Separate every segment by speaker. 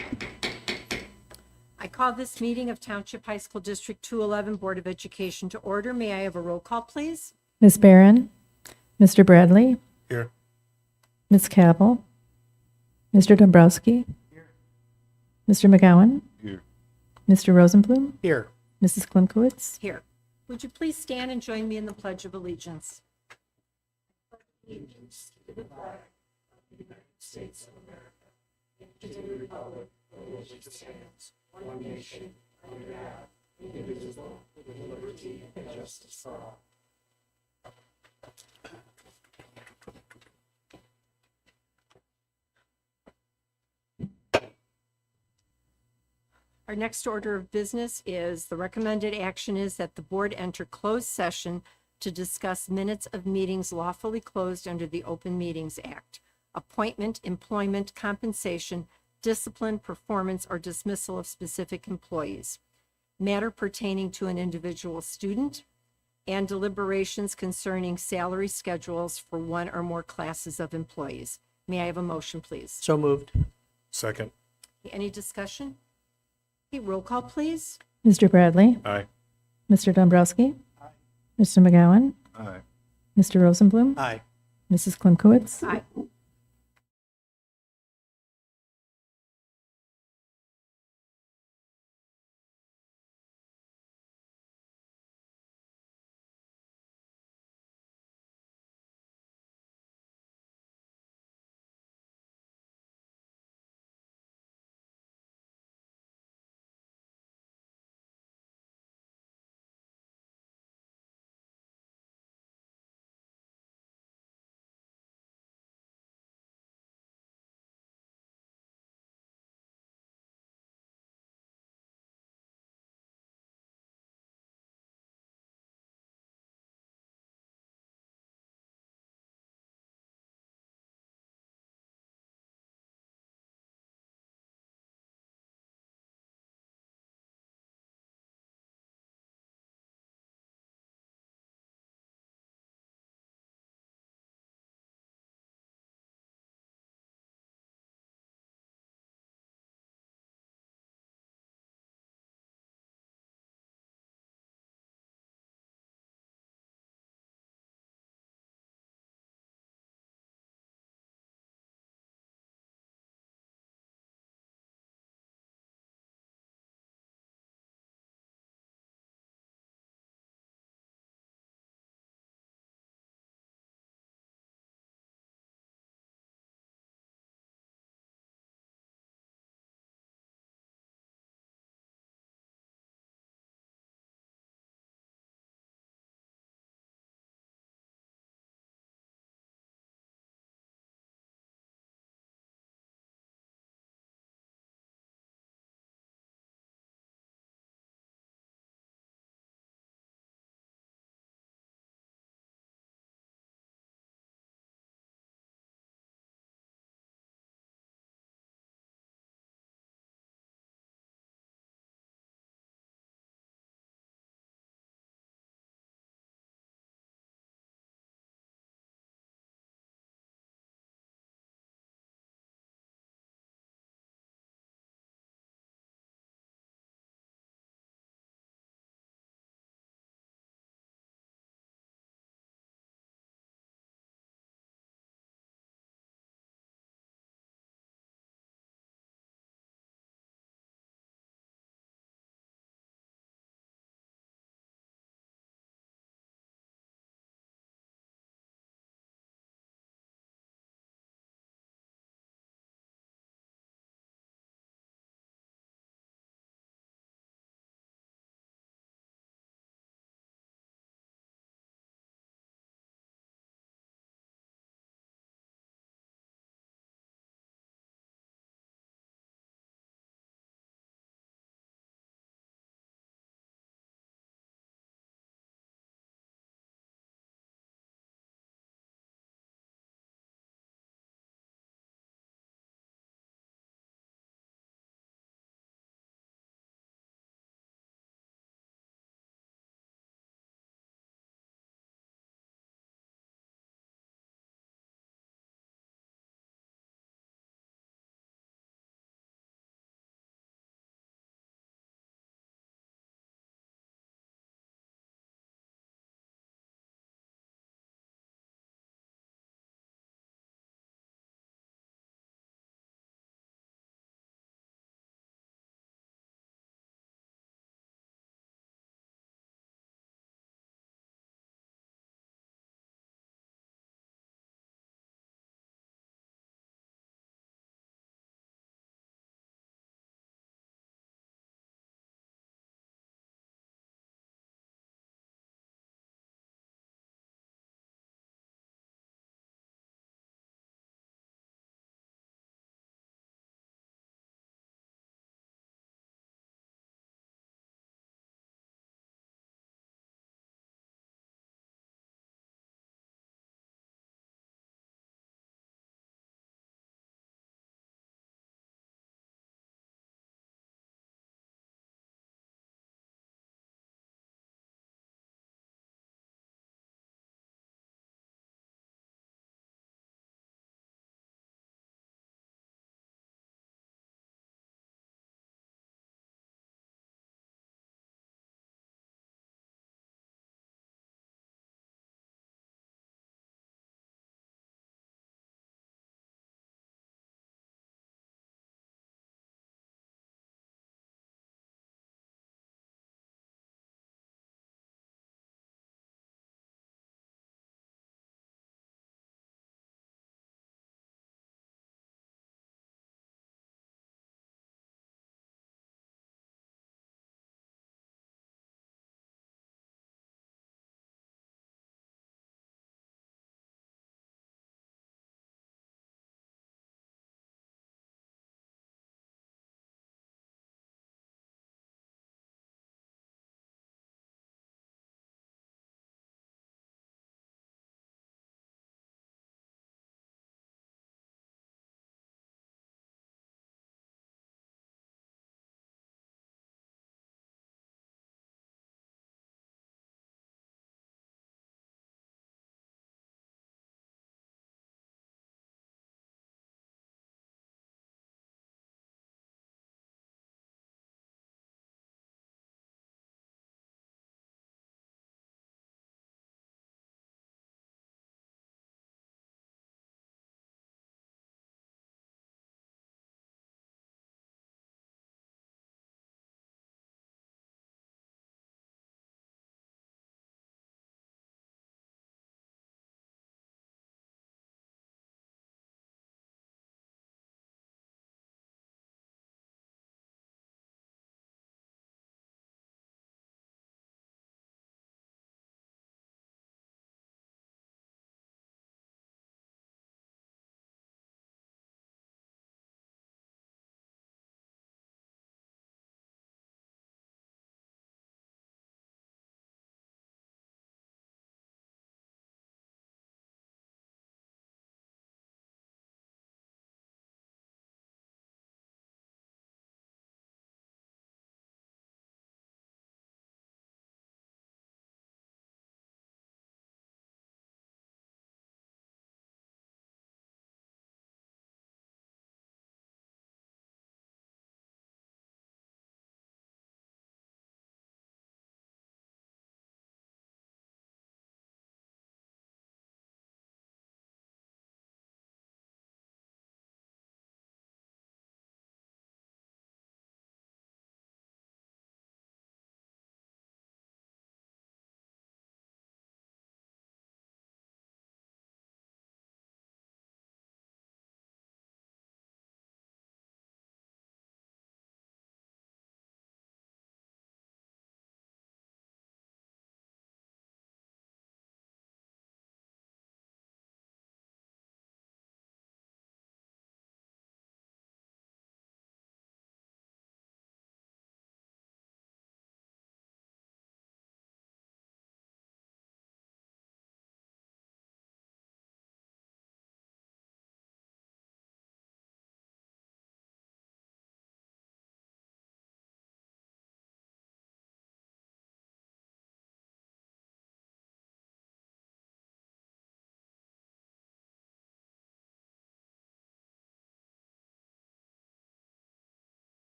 Speaker 1: I call this meeting of Township High School District 211 Board of Education to order. May I have a roll call, please?
Speaker 2: Ms. Barron, Mr. Bradley,
Speaker 3: Here.
Speaker 2: Ms. Cabell, Mr. Dombrowski, Mr. McGowan,
Speaker 3: Here.
Speaker 2: Mr. Rosenblum,
Speaker 3: Here.
Speaker 2: Mrs. Klimkowitz.
Speaker 1: Here. Would you please stand and join me in the Pledge of Allegiance? Our next order of business is the recommended action is that the board enter closed session to discuss minutes of meetings lawfully closed under the Open Meetings Act, appointment, employment, compensation, discipline, performance, or dismissal of specific employees, matter pertaining to an individual student, and deliberations concerning salary schedules for one or more classes of employees. May I have a motion, please?
Speaker 3: So moved. Second.
Speaker 1: Any discussion? Okay, roll call, please.
Speaker 2: Mr. Bradley,
Speaker 3: Aye.
Speaker 2: Mr. Dombrowski, Mr. McGowan,
Speaker 3: Aye.
Speaker 2: Mr. Rosenblum,
Speaker 3: Aye.
Speaker 2: Mrs. Klimkowitz.
Speaker 1: Aye.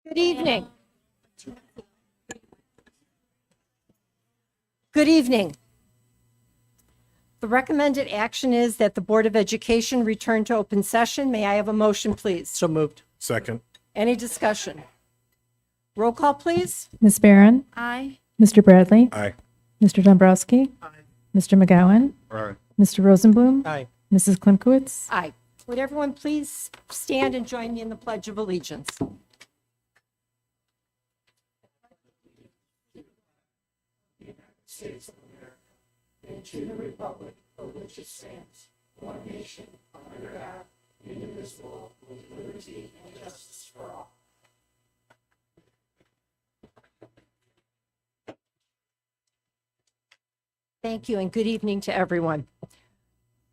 Speaker 1: Good evening. Good evening. The recommended action is that the Board of Education return to open session. May I have a motion, please?
Speaker 4: So moved.
Speaker 3: Second.
Speaker 1: Any discussion? Roll call, please.
Speaker 2: Ms. Barron,
Speaker 1: Aye.
Speaker 2: Mr. Bradley,
Speaker 3: Aye.
Speaker 2: Mr. Dombrowski, Mr. McGowan,
Speaker 3: Aye.
Speaker 2: Mr. Rosenblum,
Speaker 4: Aye.
Speaker 2: Mrs. Klimkowitz.
Speaker 1: Aye. Would everyone please stand and join me in the Pledge of Allegiance? Thank you, and good evening to everyone.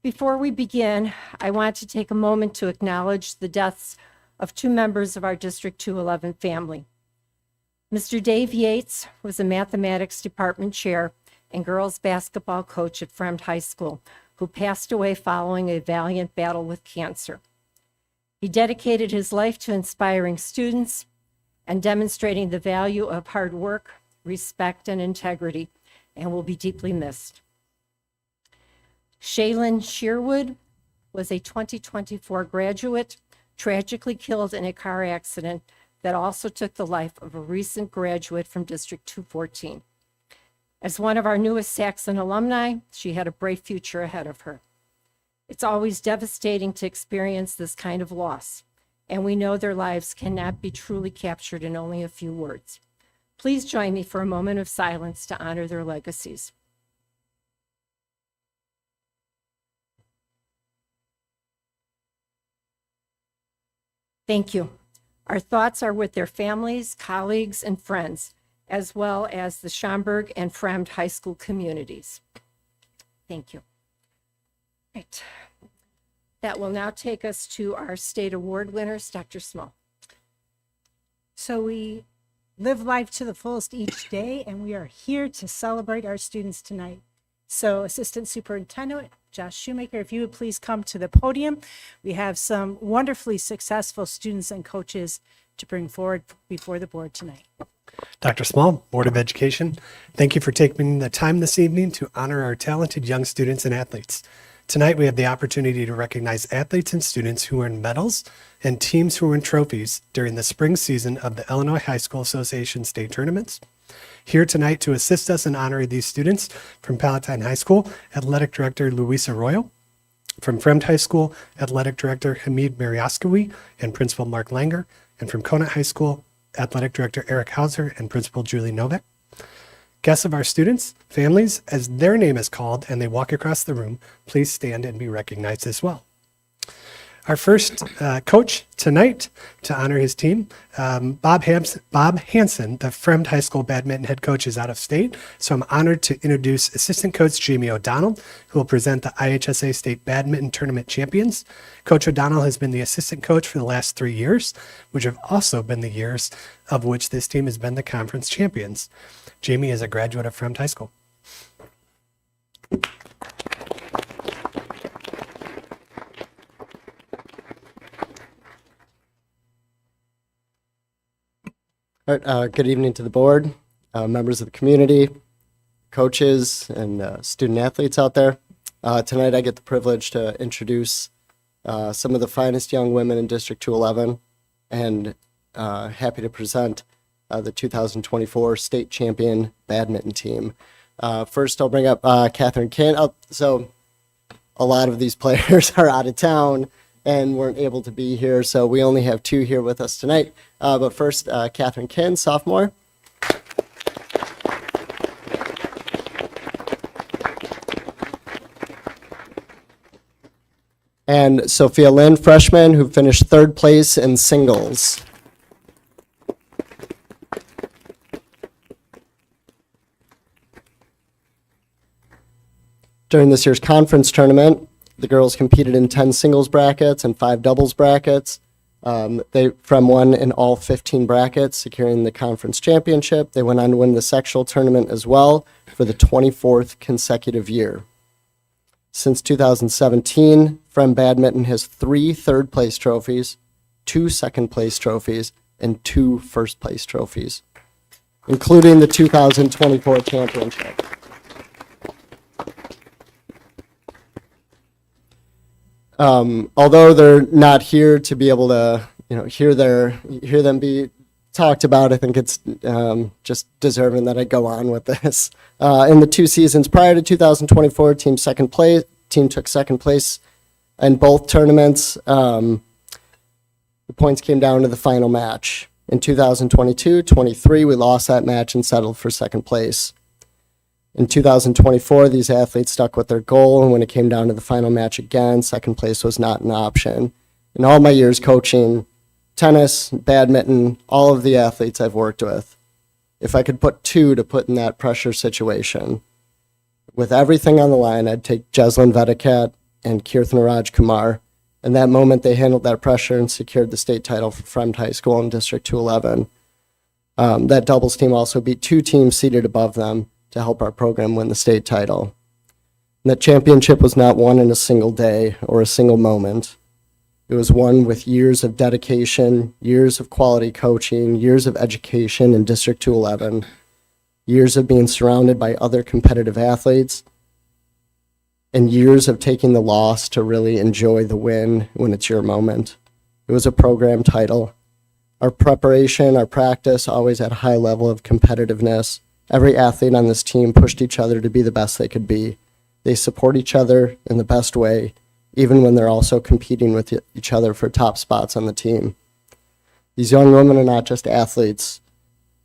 Speaker 1: Before we begin, I want to take a moment to acknowledge the deaths of two members of our District 211 family. Mr. Dave Yates was a mathematics department chair and girls basketball coach at Fremd High School, who passed away following a valiant battle with cancer. He dedicated his life to inspiring students and demonstrating the value of hard work, respect, and integrity, and will be deeply missed. Shaylin Shearwood was a 2024 graduate, tragically killed in a car accident that also took the life of a recent graduate from District 214. As one of our newest Saxon alumni, she had a bright future ahead of her. It's always devastating to experience this kind of loss, and we know their lives cannot be truly captured in only a few words. Please join me for a moment of silence to honor their legacies. Thank you. Our thoughts are with their families, colleagues, and friends, as well as the Schaumburg and Fremd High School communities. Thank you. Right. That will now take us to our state award winners. Dr. Small.
Speaker 5: So we live life to the fullest each day, and we are here to celebrate our students tonight. So Assistant Superintendent Josh Shoemaker, if you would please come to the podium. We have some wonderfully successful students and coaches to bring forward before the board tonight.
Speaker 4: Dr. Small, Board of Education, thank you for taking the time this evening to honor our talented young students and athletes. Tonight, we have the opportunity to recognize athletes and students who earned medals and teams who earned trophies during the spring season of the Illinois High School Association state tournaments. Here tonight to assist us in honoring these students from Palatine High School, Athletic Director Luisa Royal, from Fremd High School, Athletic Director Hamid Maryaskoui and Principal Mark Langer, and from Conant High School, Athletic Director Eric Hauser and Principal Julie Novak. Guests of our students, families, as their name is called and they walk across the room, please stand and be recognized as well. Our first coach tonight to honor his team, Bob Hansen, the Fremd High School badminton head coach, is out of state. So I'm honored to introduce Assistant Coach Jamie O'Donnell, who will present the IHSA State Badminton Tournament champions. Coach O'Donnell has been the assistant coach for the last 3 years, which have also been the years of which this team has been the conference champions. Jamie is a graduate of Fremd High School.
Speaker 6: All right, good evening to the board, members of the community, coaches, and student athletes out there. Tonight I get the privilege to introduce some of the finest young women in District 211, and happy to present the 2024 state champion badminton team. First, I'll bring up Catherine Kent. So a lot of these players are out of town and weren't able to be here, so we only have 2 here with us tonight. But first, Catherine Kin, sophomore. And Sophia Lynn, freshman, who finished 3rd place in singles. During this year's conference tournament, the girls competed in 10 singles brackets and 5 doubles brackets. They won in all 15 brackets, securing the conference championship. They went on to win the sectional tournament as well for the 24th consecutive year. Since 2017, Fremd Badminton has 3 third-place trophies, 2 second-place trophies, and 2 first-place trophies, including the 2024 championship. Although they're not here to be able to, hear them be talked about, I think it's just deserving that I go on with this. In the 2 seasons prior to 2024, team took second place in both tournaments. The points came down to the final match. In 2022-23, we lost that match and settled for second place. In 2024, these athletes stuck with their goal, and when it came down to the final match again, second place was not an option. In all my years coaching tennis, badminton, all of the athletes I've worked with, if I could put 2 to put in that pressure situation, with everything on the line, I'd take Jeslyn Vedikat and Kirtan Raj Kumar. In that moment, they handled that pressure and secured the state title for Fremd High School in District 211. That doubles team also beat 2 teams seated above them to help our program win the state title. And that championship was not won in a single day or a single moment. It was won with years of dedication, years of quality coaching, years of education in District 211, years of being surrounded by other competitive athletes, and years of taking the loss to really enjoy the win when it's your moment. It was a program title. Our preparation, our practice, always at a high level of competitiveness. Every athlete on this team pushed each other to be the best they could be. They support each other in the best way, even when they're also competing with each other for top spots on the team. These young women are not just athletes.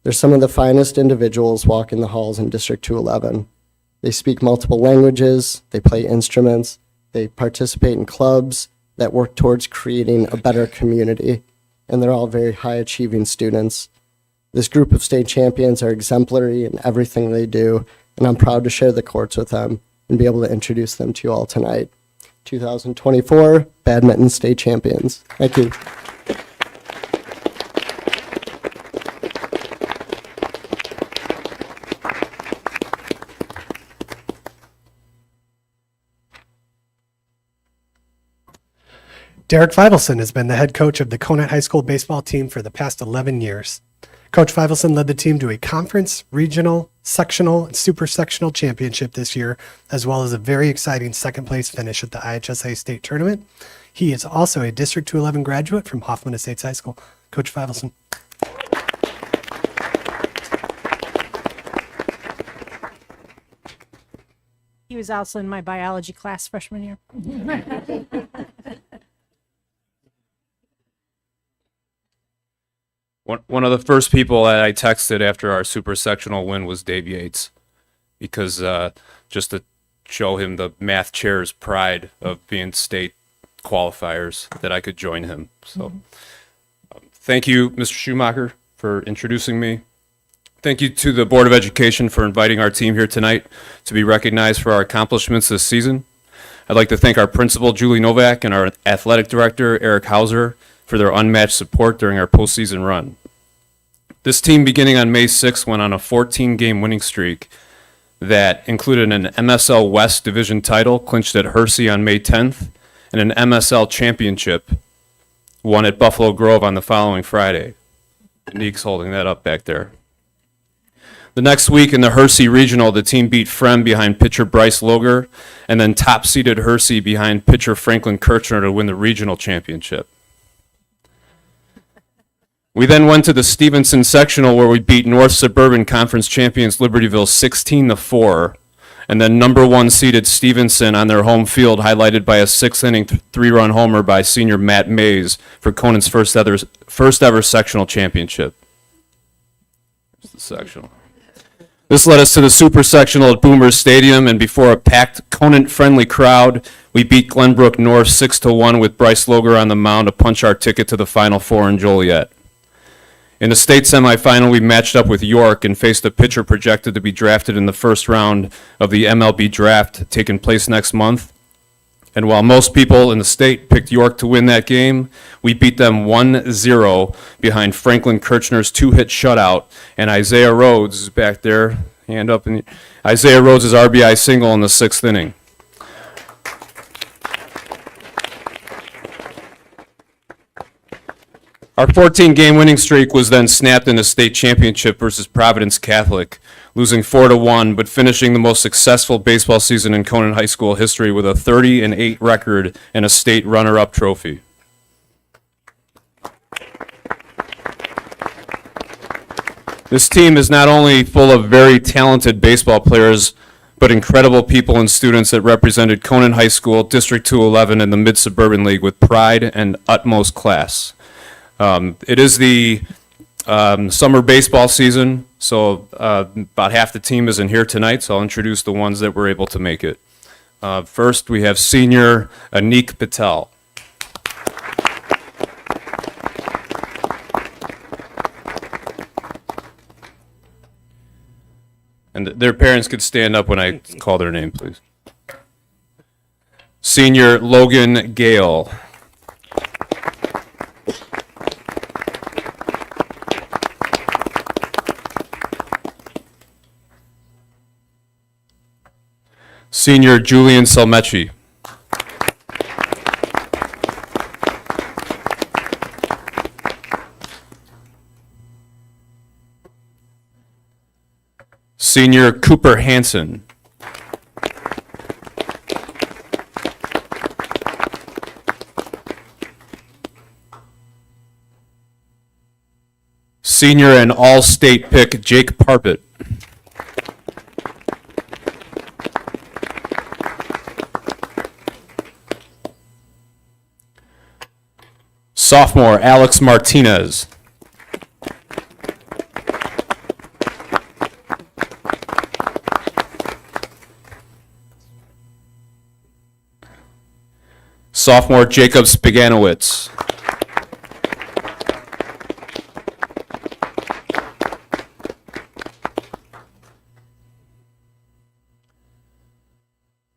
Speaker 6: They're some of the finest individuals walking the halls in District 211. They speak multiple languages, they play instruments, they participate in clubs that work towards creating a better community, and they're all very high-achieving students. This group of state champions are exemplary in everything they do, and I'm proud to share the courts with them and be able to introduce them to you all tonight. 2024 Badminton State Champions. Thank you.
Speaker 4: Derek Feivelson has been the head coach of the Conant High School baseball team for the past 11 years. Coach Feivelson led the team to a conference, regional, sectional, and super sectional championship this year, as well as a very exciting second place finish at the IHSA state tournament. He is also a District 211 graduate from Hoffman Estates High School. Coach Feivelson.
Speaker 5: He was also in my biology class freshman year.
Speaker 7: One of the first people that I texted after our super sectional win was Dave Yates, because just to show him the math chair's pride of being state qualifiers, that I could join him. So thank you, Mr. Schumacher, for introducing me. Thank you to the Board of Education for inviting our team here tonight to be recognized for our accomplishments this season. I'd like to thank our principal, Julie Novak, and our athletic director, Eric Hauser, for their unmatched support during our postseason run. This team, beginning on May 6th, went on a 14-game winning streak that included an MSL West Division title clinched at Hersey on May 10th and an MSL championship won at Buffalo Grove on the following Friday. Nick's holding that up back there. The next week in the Hersey Regional, the team beat Fremd behind pitcher Bryce Loger and then top-seeded Hersey behind pitcher Franklin Kirchner to win the regional championship. We then went to the Stevenson Sectional, where we beat North Suburban Conference champions Libertyville 16-4, and then number 1 seeded Stevenson on their home field, highlighted by a 6th-inning 3-run homer by senior Matt Mays for Conant's first ever sectional championship. Here's the sectional. This led us to the Super Sectional at Boomers Stadium, and before a packed Conant-friendly crowd, we beat Glenbrook North 6-1 with Bryce Loger on the mound to punch our ticket to the Final Four in Joliet. In the state semifinal, we matched up with York and faced a pitcher projected to be drafted in the first round of the MLB draft taking place next month. And while most people in the state picked York to win that game, we beat them 1-0 behind Franklin Kirchner's 2-hit shutout, and Isaiah Rhodes is back there, hand up. Isaiah Rhodes' RBI single in the 6th inning. Our 14-game winning streak was then snapped in a state championship versus Providence Catholic, losing 4-1, but finishing the most successful baseball season in Conan High School history with a 30-8 record and a state runner-up trophy. This team is not only full of very talented baseball players, but incredible people and students that represented Conan High School, District 211, and the Mid-Suburban League with pride and utmost class. It is the summer baseball season, so about half the team isn't here tonight, so I'll introduce the ones that were able to make it. First, we have senior Anik Patel. And their parents could stand up when I call their name, please. Senior Logan Gale. Senior Julian Salmechi. Senior Cooper Hansen. Senior and all-state pick Jake Parpet. Sophomore Alex Martinez. Sophomore Jacob Spiganowicz.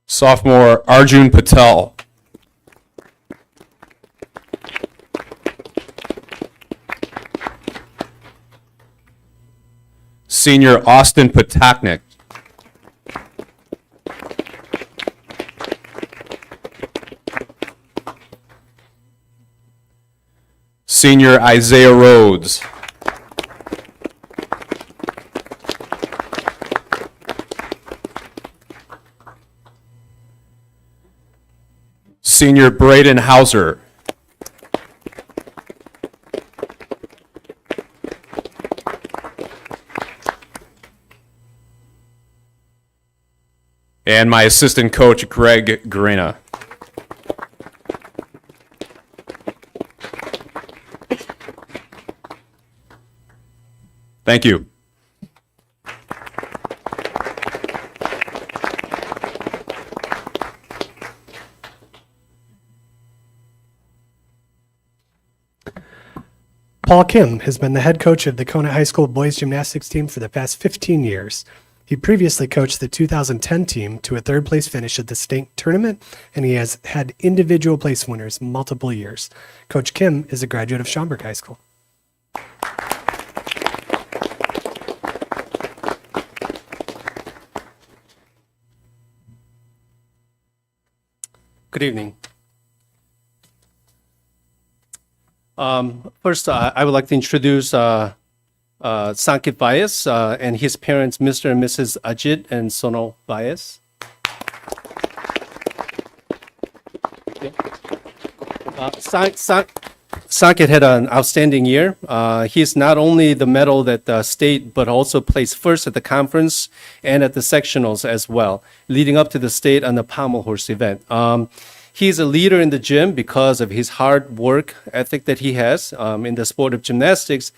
Speaker 7: Sophomore Arjun Patel. Senior Austin Patachnik. Senior Isaiah Rhodes. Senior Braden Hauser. And my assistant coach, Greg Grena. Thank you.
Speaker 4: Paul Kim has been the head coach of the Kona High School boys gymnastics team for the past 15 years. He previously coached the 2010 team to a third place finish at the state tournament, and he has had individual place winners multiple years. Coach Kim is a graduate of Schaumburg High School.
Speaker 8: Good evening. First, I would like to introduce Sankit Vyas and his parents, Mr. and Mrs. Ajit and Sonal Vyas. Sankit had an outstanding year. He's not only the medal at the state, but also placed first at the conference and at the sectionals as well, leading up to the state on the pommel horse event. He's a leader in the gym because of his hard work ethic that he has in the sport of gymnastics.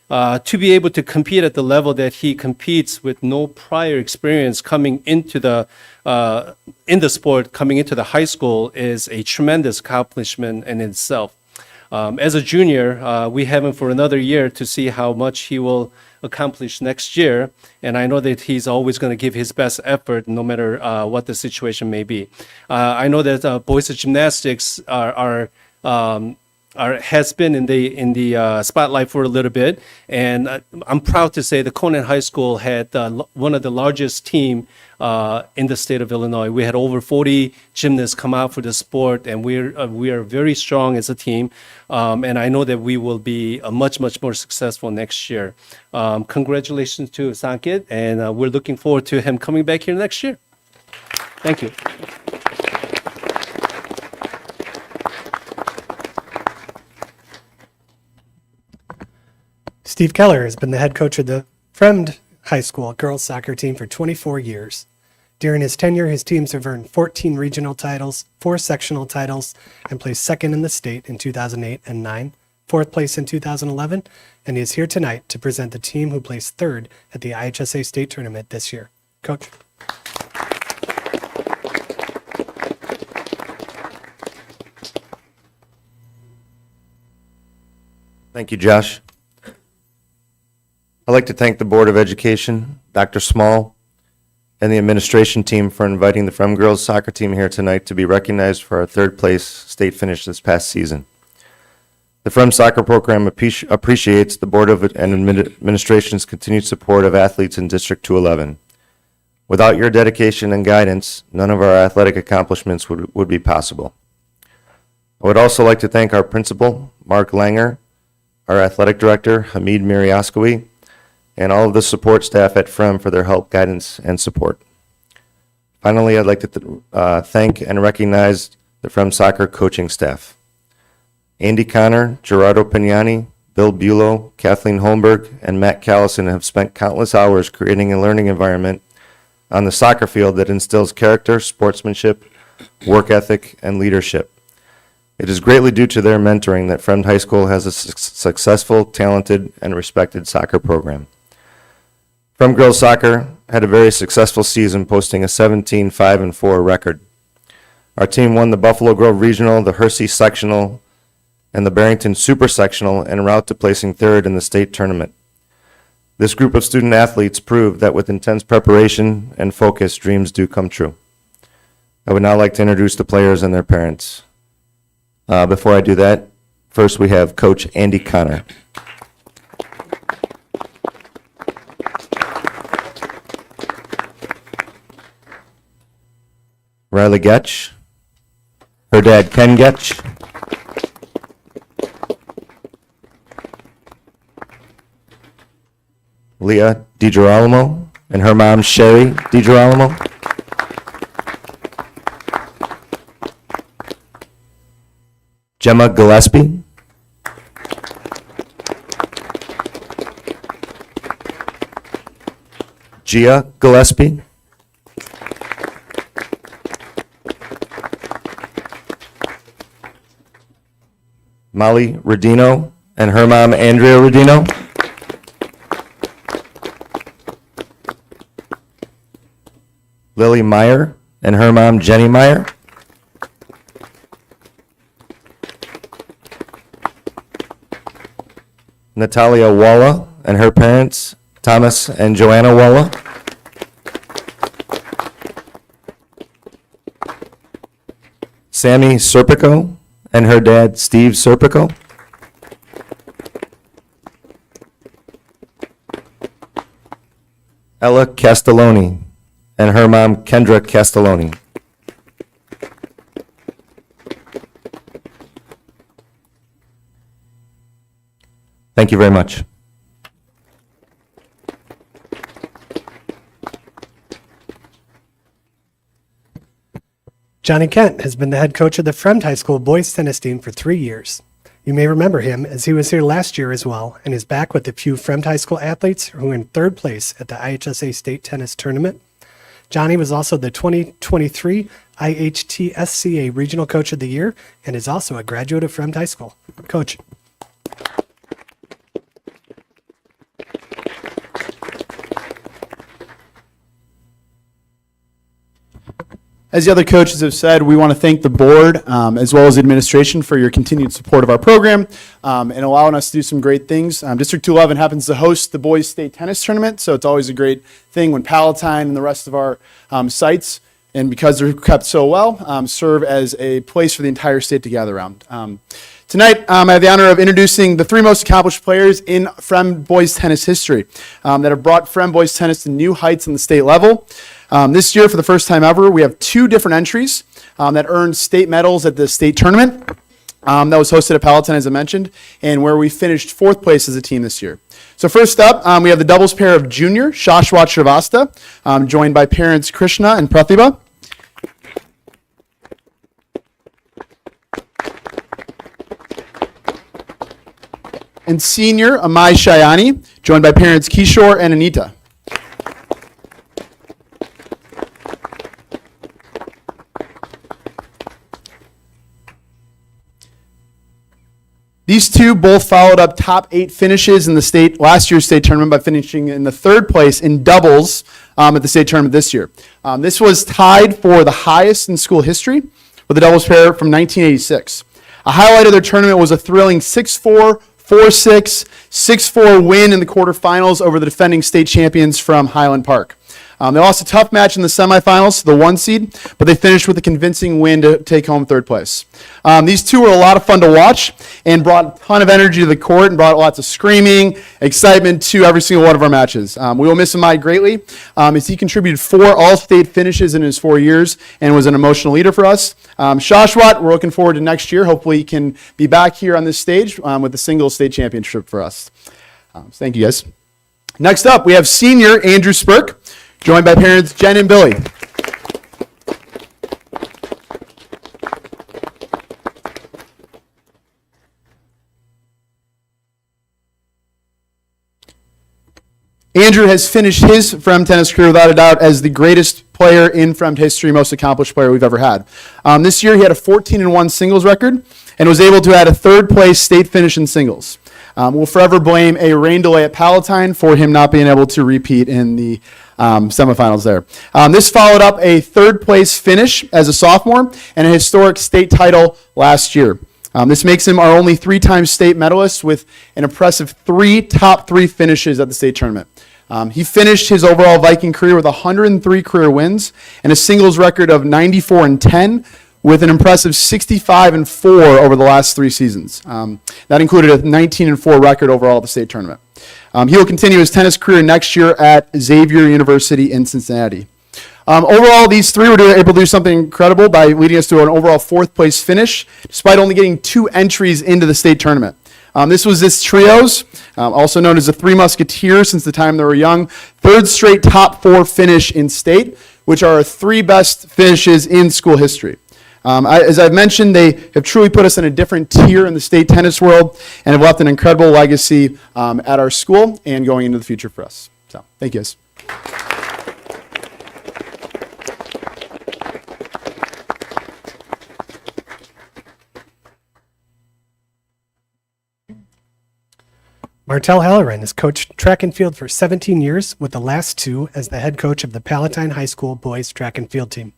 Speaker 8: To be able to compete at the level that he competes with no prior experience coming into the in the sport, coming into the high school is a tremendous accomplishment in itself. As a junior, we have him for another year to see how much he will accomplish next year. And I know that he's always going to give his best effort no matter what the situation may be. I know that boys gymnastics are has been in the spotlight for a little bit, and I'm proud to say the Conant High School had one of the largest team in the state of Illinois. We had over 40 gymnasts come out for the sport, and we are very strong as a team. And I know that we will be much more successful next year. Congratulations to Sankit, and we're looking forward to him coming back here next year. Thank you.
Speaker 4: Steve Keller has been the head coach of the Fremd High School girls soccer team for 24 years. During his tenure, his teams have earned 14 regional titles, 4 sectional titles, and placed second in the state in 2008 and 9, fourth place in 2011, and he is here tonight to present the team who placed third at the IHSA state tournament this year. Coach.
Speaker 9: Thank you, Josh. I'd like to thank the Board of Education, Dr. Small, and the administration team for inviting the Frem girls soccer team here tonight to be recognized for our third place state finish this past season. The Frem soccer program appreciates the Board of and administration's continued support of athletes in District 211. Without your dedication and guidance, none of our athletic accomplishments would be possible. I would also like to thank our principal, Mark Langer, our athletic director, Hamid Miryaskoui, and all of the support staff at Frem for their help, guidance, and support. Finally, I'd like to thank and recognize the Frem soccer coaching staff. Andy Connor, Gerardo Pignani, Bill Bulow, Kathleen Holmberg, and Matt Callison have spent countless hours creating a learning environment on the soccer field that instills character, sportsmanship, work ethic, and leadership. It is greatly due to their mentoring that Fremd High School has a successful, talented, and respected soccer program. Frem girls soccer had a very successful season, posting a 17-5-4 record. Our team won the Buffalo Grove Regional, the Hersey Sectional, and the Barrington Super Sectional en route to placing third in the state tournament. This group of student athletes proved that with intense preparation and focus, dreams do come true. I would now like to introduce the players and their parents. Before I do that, first we have Coach Andy Connor. Riley Getch, her dad Ken Getch, Leah DiGirolamo, and her mom Sherry DiGirolamo, Gemma Gillespie, Gia Gillespie, Molly Rodino and her mom Andrea Rodino, Lily Meyer and her mom Jenny Meyer, Natalia Walla and her parents Thomas and Joanna Walla, Sammy Serpico and her dad, Steve Serpico, Ella Castelloni and her mom, Kendra Castelloni. Thank you very much.
Speaker 4: Johnny Kent has been the head coach of the Fremd High School boys tennis team for 3 years. You may remember him as he was here last year as well and is back with a few Fremd High School athletes who are in third place at the IHSA State Tennis Tournament. Johnny was also the 2023 IHTSCA Regional Coach of the Year and is also a graduate of Fremd High School. Coach.
Speaker 10: As the other coaches have said, we want to thank the board as well as administration for your continued support of our program and allowing us to do some great things. District 211 happens to host the boys state tennis tournament, so it's always a great thing when Palatine and the rest of our sites and because they're kept so well, serve as a place for the entire state to gather around. Tonight, I have the honor of introducing the three most accomplished players in Frem boys tennis history that have brought Frem boys tennis to new heights on the state level. This year, for the first time ever, we have two different entries that earned state medals at the state tournament that was hosted at Palatine, as I mentioned, and where we finished fourth place as a team this year. So first up, we have the doubles pair of junior Shashwat Shrivasta, joined by parents Krishna and Pratibha. And senior Amai Shayani, joined by parents Kishore and Anita. These two both followed up top 8 finishes in the last year's state tournament by finishing in the third place in doubles at the state tournament this year. This was tied for the highest in school history with the doubles pair from 1986. A highlight of their tournament was a thrilling 6-4, 4-6, 6-4 win in the quarterfinals over the defending state champions from Highland Park. They lost a tough match in the semifinals to the 1 seed, but they finished with a convincing win to take home third place. These two were a lot of fun to watch and brought a ton of energy to the court and brought lots of screaming, excitement to every single one of our matches. We will miss Amai greatly as he contributed 4 all-state finishes in his 4 years and was an emotional leader for us. Shashwat, we're looking forward to next year. Hopefully he can be back here on this stage with a single state championship for us. So thank you, guys. Next up, we have senior Andrew Spurk, joined by parents Jen and Billy. Andrew has finished his Frem tennis career without a doubt as the greatest player in Frem history, most accomplished player we've ever had. This year he had a 14-1 singles record and was able to add a third place state finish in singles. We'll forever blame a rain delay at Palatine for him not being able to repeat in the semifinals there. This followed up a third place finish as a sophomore and a historic state title last year. This makes him our only 3-time state medalist with an impressive 3 top 3 finishes at the state tournament. He finished his overall Viking career with 103 career wins and a singles record of 94-10 with an impressive 65-4 over the last 3 seasons. That included a 19-4 record overall at the state tournament. He will continue his tennis career next year at Xavier University in Cincinnati. Overall, these 3 were able to do something incredible by leading us to an overall 4th place finish, despite only getting 2 entries into the state tournament. This trio's, also known as the 3 Musketeers since the time they were young, 3rd straight top 4 finish in state, which are our 3 best finishes in school history. As I've mentioned, they have truly put us in a different tier in the state tennis world and have left an incredible legacy at our school and going into the future for us. So, thank you guys.
Speaker 4: Martel Halloran has coached track and field for 17 years, with the last 2 as the head coach of the Palatine High School boys track and field team.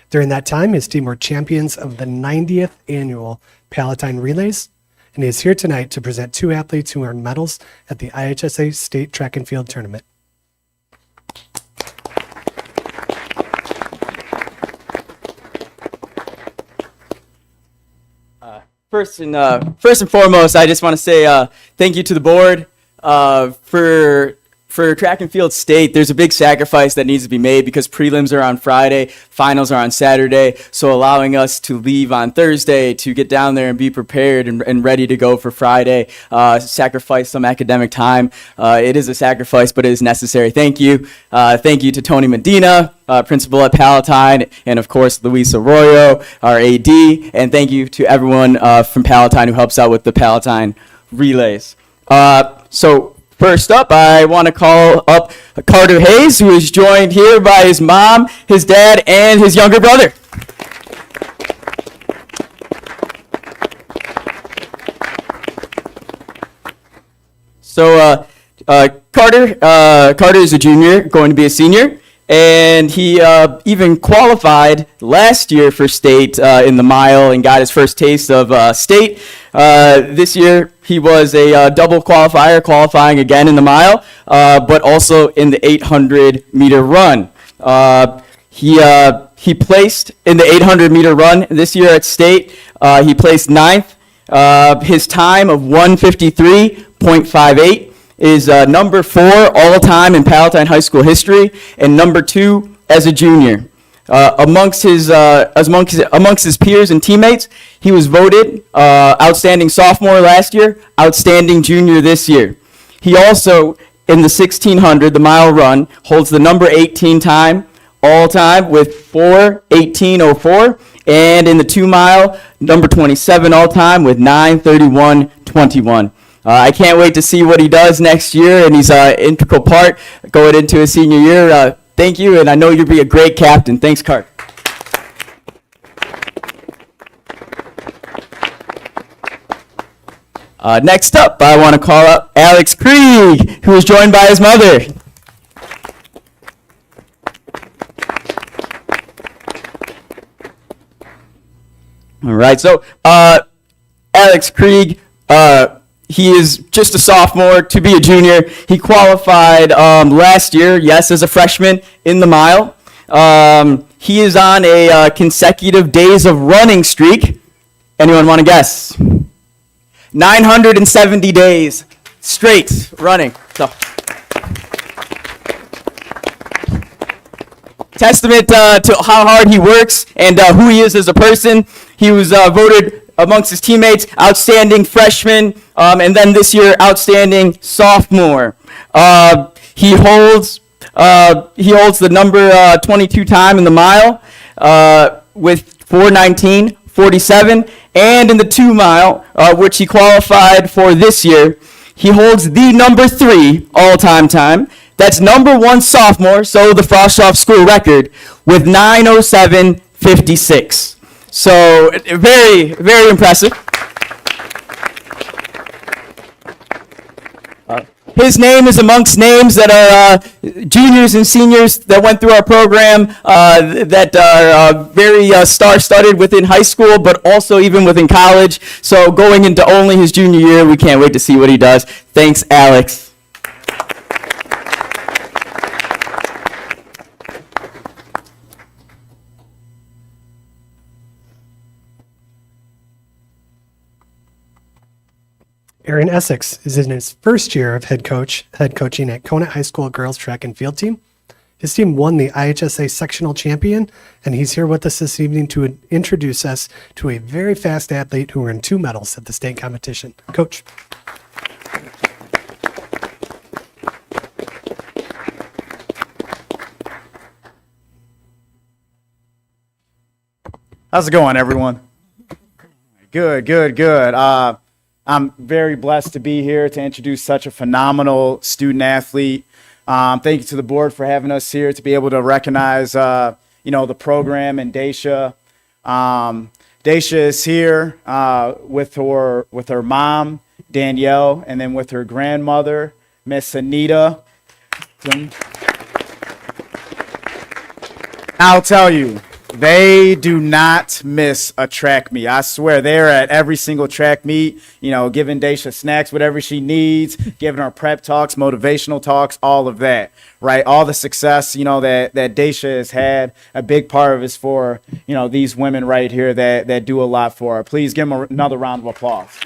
Speaker 4: During that time, his team were champions of the 90th annual Palatine Relays, and he is here tonight to present 2 athletes who earned medals at the IHSA State Track and Field Tournament.
Speaker 11: First and foremost, I just want to say thank you to the board for track and field state. There's a big sacrifice that needs to be made because prelims are on Friday, finals are on Saturday. So allowing us to leave on Thursday to get down there and be prepared and ready to go for Friday, sacrifice some academic time. It is a sacrifice, but it is necessary. Thank you. Thank you to Tony Medina, principal at Palatine, and of course Luis Arroyo, our AD, and thank you to everyone from Palatine who helps out with the Palatine relays. So first up, I want to call up Carter Hayes, who is joined here by his mom, his dad, and his younger brother. So Carter is a junior, going to be a senior. And he even qualified last year for state in the mile and got his first taste of state. This year, he was a double qualifier, qualifying again in the mile, but also in the 800-meter run. He placed in the 800-meter run this year at state. He placed ninth. His time of 1:53.58 is number 4 all time in Palatine High School history, and number 2 as a junior. Amongst his peers and teammates, he was voted outstanding sophomore last year, outstanding junior this year. He also, in the 1600, the mile run, holds the number 18 time all time with 4:18.04, and in the 2 mile, number 27 all time with 9:31.21. I can't wait to see what he does next year, and he's an integral part going into his senior year. Thank you, and I know you'll be a great captain. Thanks, Cart. Next up, I want to call up Alex Krieg, who is joined by his mother. All right, so Alex Krieg, he is just a sophomore to be a junior. He qualified last year, yes, as a freshman in the mile. He is on a consecutive days of running streak. Anyone want to guess? 970 days straight running. So, testament to how hard he works and who he is as a person. He was voted amongst his teammates outstanding freshman, and then this year outstanding sophomore. He holds the number 22 time in the mile with 4:19.47, and in the 2 mile, which he qualified for this year, he holds the number 3 all-time time. That's number 1 sophomore, so the Frostroff school record, with 9:07.56. So very, very impressive. His name is amongst names that are juniors and seniors that went through our program that are very star-studded within high school, but also even within college. So going into only his junior year, we can't wait to see what he does. Thanks, Alex.
Speaker 4: Aaron Essex is in his first year of head coaching at Conant High School girls track and field team. His team won the IHSA sectional champion, and he's here with us this evening to introduce us to a very fast athlete who earned 2 medals at the state competition. Coach.
Speaker 12: How's it going, everyone? Good. I'm very blessed to be here to introduce such a phenomenal student athlete. Thank you to the board for having us here to be able to recognize, the program and Daisha. Daisha is here with her mom, Danielle, and then with her grandmother, Miss Anita. I'll tell you, they do not miss a track meet. I swear, they're at every single track meet, giving Daisha snacks, whatever she needs, giving her prep talks, motivational talks, all of that, right? All the success, that Daisha has had, a big part of it is for, these women right here that do a lot for her. Please give them another round of applause.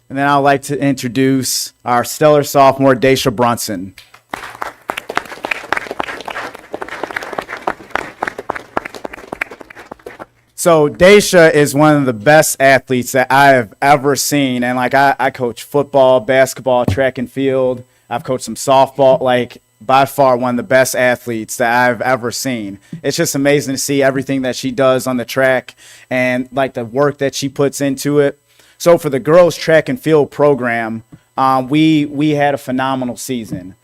Speaker 12: And then I'd like to introduce our stellar sophomore, Daisha Brunson. So Daisha is one of the best athletes that I have ever seen. And I coach football, basketball, track and field. I've coached some softball, by far one of the best athletes that I've ever seen. It's just amazing to see everything that she does on the track and the work that she puts into it. So for the girls track and field program, we had a phenomenal season.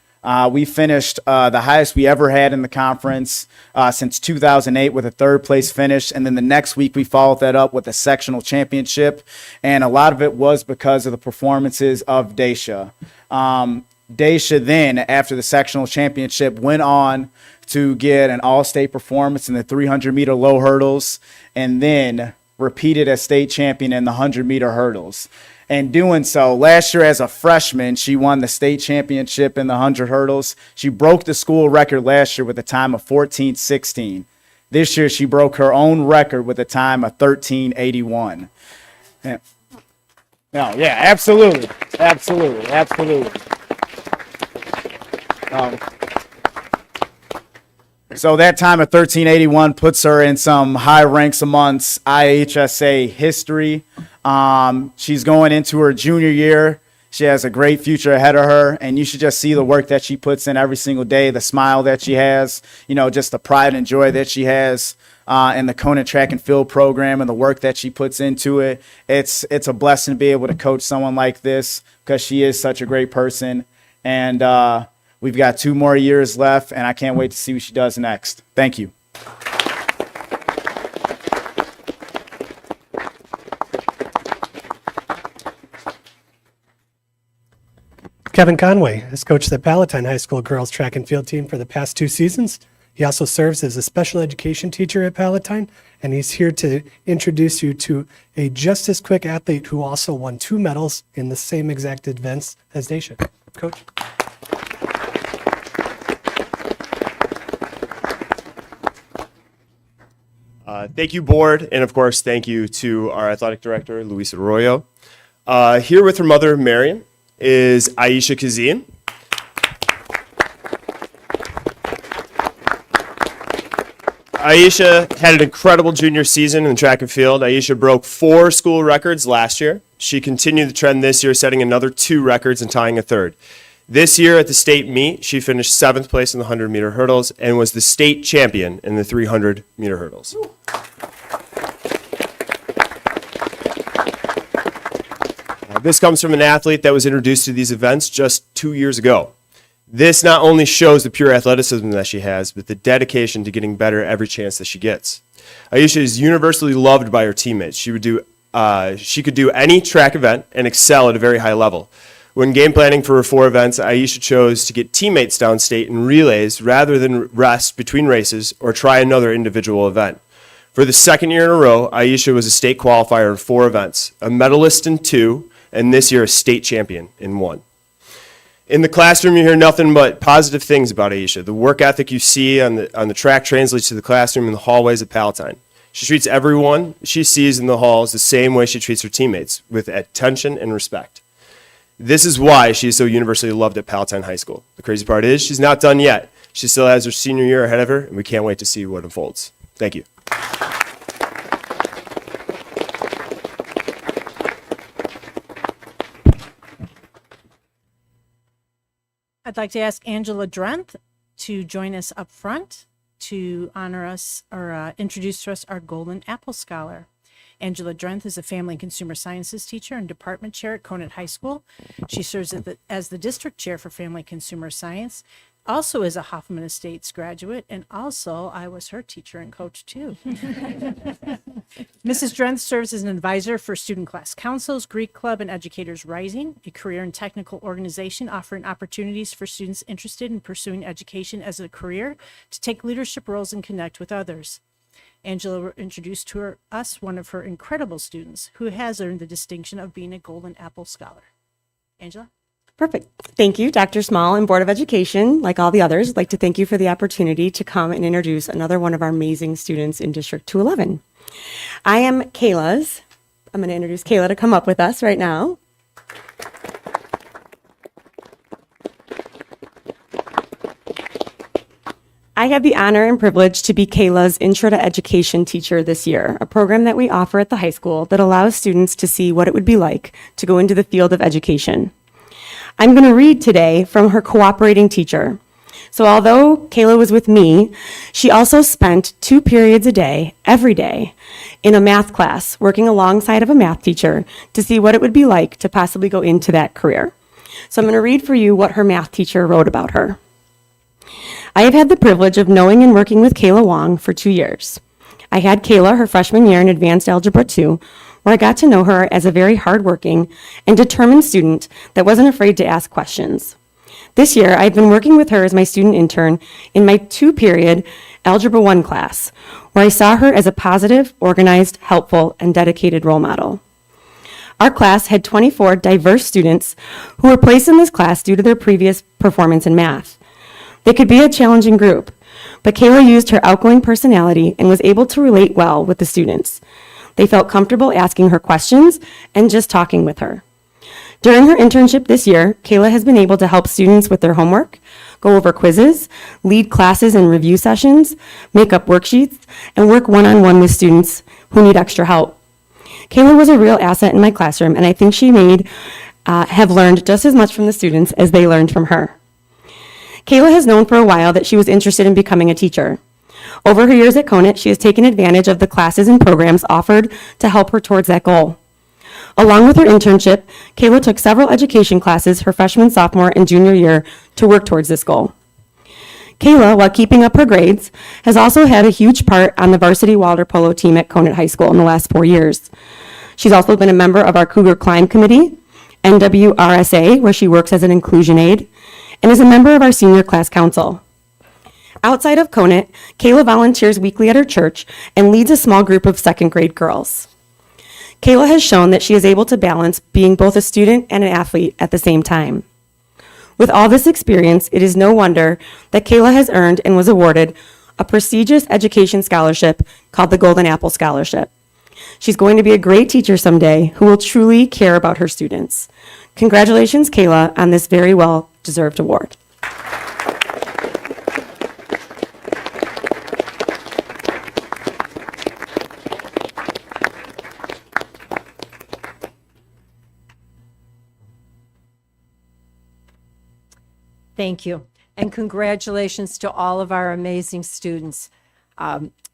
Speaker 12: We finished the highest we ever had in the conference since 2008 with a 3rd place finish. And then the next week we followed that up with a sectional championship. And a lot of it was because of the performances of Daisha. Daisha then, after the sectional championship, went on to get an all-state performance in the 300-meter low hurdles and then repeated as state champion in the 100-meter hurdles. And doing so, last year as a freshman, she won the state championship in the 100 hurdles. She broke the school record last year with a time of 14:16. This year, she broke her own record with a time of 13:81. Yeah. No, yeah, absolutely. Absolutely. Absolutely. So that time of 1381 puts her in some high ranks amongst IHSA history. She's going into her junior year. She has a great future ahead of her, and you should just see the work that she puts in every single day, the smile that she has, just the pride and joy that she has in the Kona track and field program and the work that she puts into it. It's a blessing to be able to coach someone like this because she is such a great person. And we've got 2 more years left, and I can't wait to see what she does next. Thank you.
Speaker 4: Kevin Conway has coached the Palatine High School girls track and field team for the past 2 seasons. He also serves as a special education teacher at Palatine, and he's here to introduce you to a just as quick athlete who also won 2 medals in the same exact events as Daisha. Coach.
Speaker 13: Thank you, board, and of course, thank you to our athletic director, Luis Arroyo. Here with her mother, Marion, is Aisha Kazin. Aisha had an incredible junior season in track and field. Aisha broke 4 school records last year. She continued the trend this year, setting another 2 records and tying a 3rd. This year at the state meet, she finished 7th place in the 100-meter hurdles and was the state champion in the 300-meter hurdles. This comes from an athlete that was introduced to these events just 2 years ago. This not only shows the pure athleticism that she has, but the dedication to getting better every chance that she gets. Aisha is universally loved by her teammates. She could do any track event and excel at a very high level. When game planning for her 4 events, Aisha chose to get teammates downstate in relays rather than rest between races or try another individual event. For the 2nd year in a row, Aisha was a state qualifier in 4 events, a medalist in 2, and this year a state champion in 1. In the classroom, you hear nothing but positive things about Aisha. The work ethic you see on the track translates to the classroom and the hallways at Palatine. She treats everyone she sees in the halls the same way she treats her teammates, with attention and respect. This is why she is so universally loved at Palatine High School. The crazy part is she's not done yet. She still has her senior year ahead of her, and we can't wait to see what unfolds. Thank you.
Speaker 5: I'd like to ask Angela Drenth to join us up front to honor us or introduce to us our Golden Apple Scholar. Angela Drenth is a family and consumer sciences teacher and department chair at Conant High School. She serves as the district chair for family and consumer science, also is a Hoffman Estates graduate, and also I was her teacher and coach too. Mrs. Drenth serves as an advisor for student class councils, Greek Club, and Educators Rising, a career and technical organization offering opportunities for students interested in pursuing education as a career to take leadership roles and connect with others. Angela introduced to us one of her incredible students who has earned the distinction of being a Golden Apple Scholar. Angela?
Speaker 14: Perfect. Thank you, Dr. Small and Board of Education. Like all the others, I'd like to thank you for the opportunity to come and introduce another one of our amazing students in District 211. I am Kayla's. I'm going to introduce Kayla to come up with us right now. I had the honor and privilege to be Kayla's Intro to Education teacher this year, a program that we offer at the high school that allows students to see what it would be like to go into the field of education. I'm going to read today from her cooperating teacher. So although Kayla was with me, she also spent 2 periods a day, every day, in a math class, working alongside of a math teacher to see what it would be like to possibly go into that career. So I'm going to read for you what her math teacher wrote about her. I have had the privilege of knowing and working with Kayla Wong for 2 years. I had Kayla her freshman year in Advanced Algebra 2, where I got to know her as a very hardworking and determined student that wasn't afraid to ask questions. This year, I've been working with her as my student intern in my 2-period Algebra 1 class, where I saw her as a positive, organized, helpful, and dedicated role model. Our class had 24 diverse students who were placed in this class due to their previous performance in math. They could be a challenging group, but Kayla used her outgoing personality and was able to relate well with the students. They felt comfortable asking her questions and just talking with her. During her internship this year, Kayla has been able to help students with their homework, go over quizzes, lead classes and review sessions, make up worksheets, and work one-on-one with students who need extra help. Kayla was a real asset in my classroom, and I think she have learned just as much from the students as they learned from her. Kayla has known for a while that she was interested in becoming a teacher. Over her years at Conant, she has taken advantage of the classes and programs offered to help her towards that goal. Along with her internship, Kayla took several education classes her freshman, sophomore, and junior year to work towards this goal. Kayla, while keeping up her grades, has also had a huge part on the varsity water polo team at Conant High School in the last 4 years. She's also been a member of our Cougar Climb Committee, NWRSA, where she works as an inclusion aide, and is a member of our senior class council. Outside of Conant, Kayla volunteers weekly at her church and leads a small group of second grade girls. Kayla has shown that she is able to balance being both a student and an athlete at the same time. With all this experience, it is no wonder that Kayla has earned and was awarded a prestigious education scholarship called the Golden Apple Scholarship. She's going to be a great teacher someday who will truly care about her students. Congratulations, Kayla, on this very well-deserved award.
Speaker 1: Thank you. And congratulations to all of our amazing students.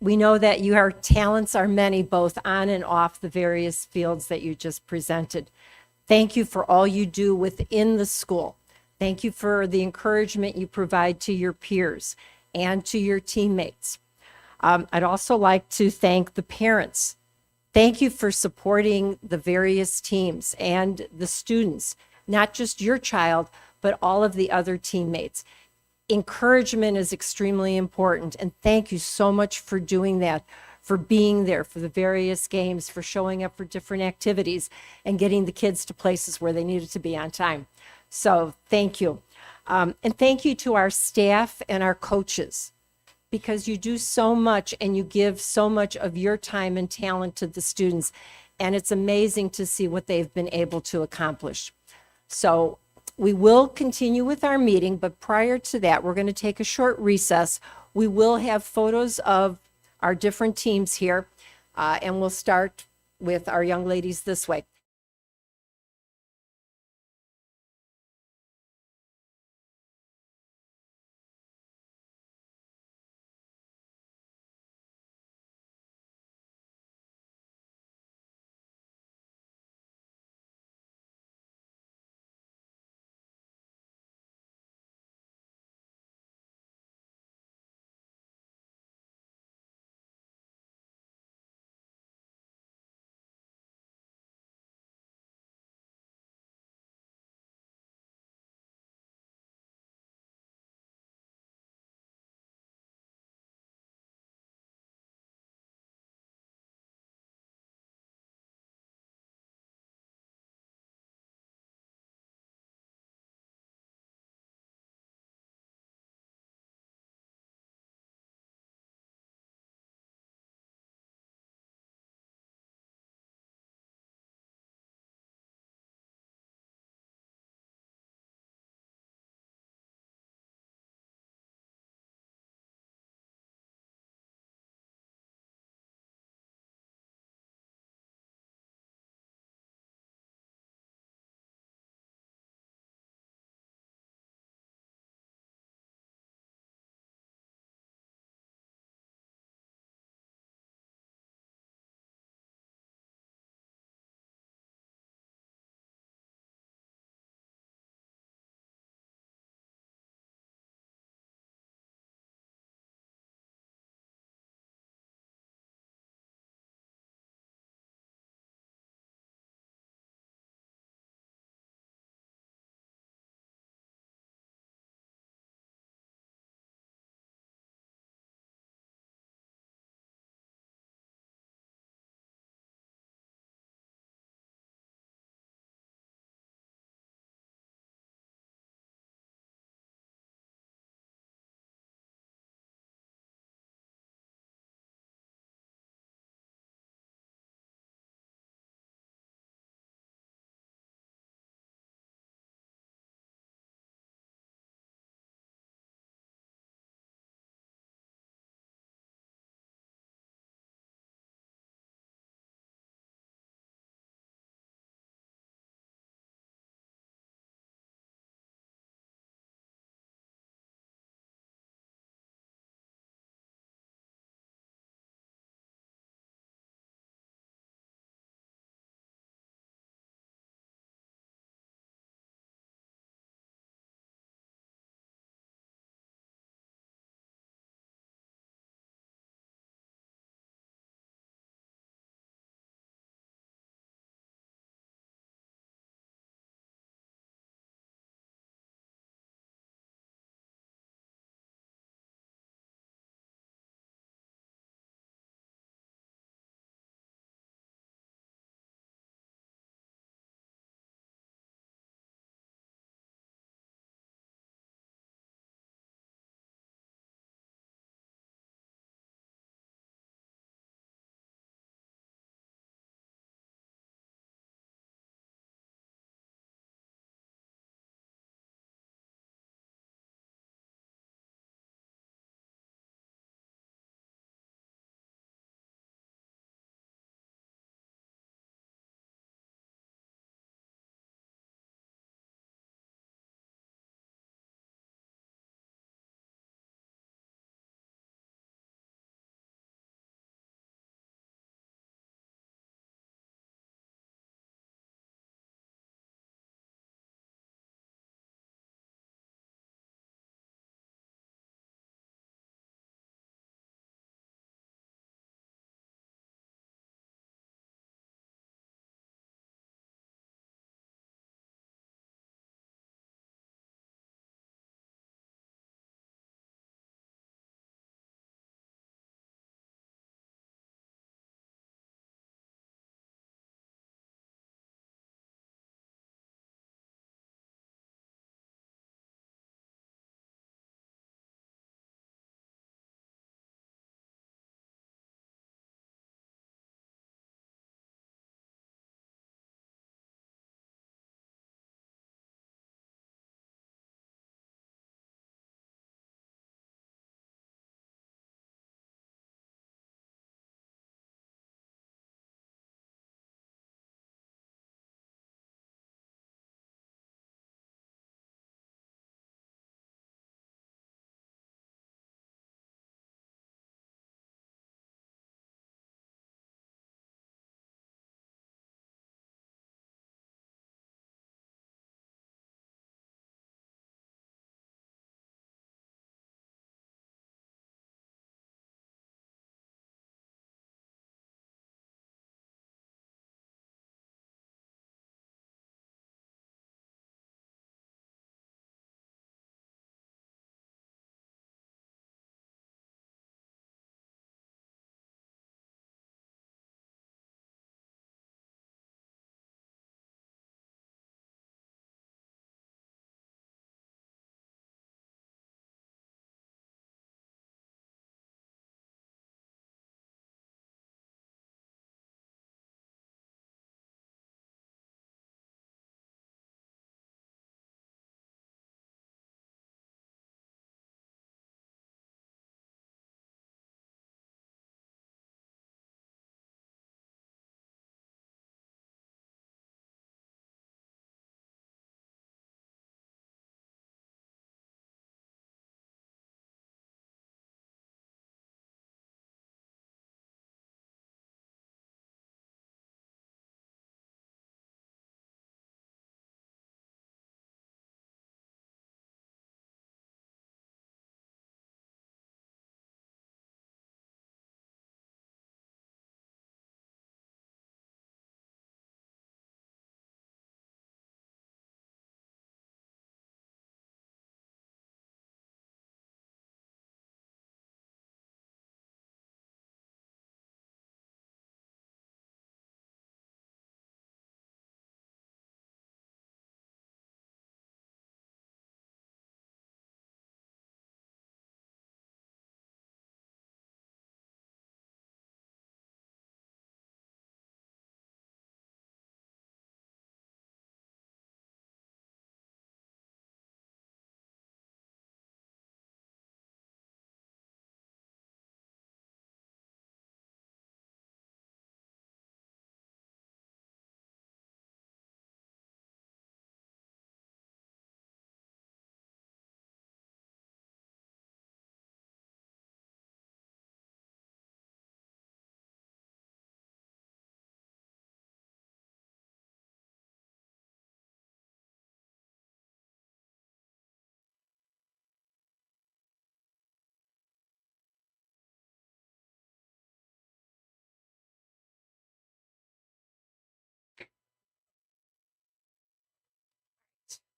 Speaker 1: We know that your talents are many, both on and off the various fields that you just presented. Thank you for all you do within the school. Thank you for the encouragement you provide to your peers and to your teammates. I'd also like to thank the parents. Thank you for supporting the various teams and the students, not just your child, but all of the other teammates. Encouragement is extremely important, and thank you so much for doing that, for being there for the various games, for showing up for different activities, and getting the kids to places where they needed to be on time. So thank you. And thank you to our staff and our coaches, because you do so much and you give so much of your time and talent to the students, and it's amazing to see what they've been able to accomplish. So we will continue with our meeting, but prior to that, we're going to take a short recess. We will have photos of our different teams here, and we'll start with our young ladies this way.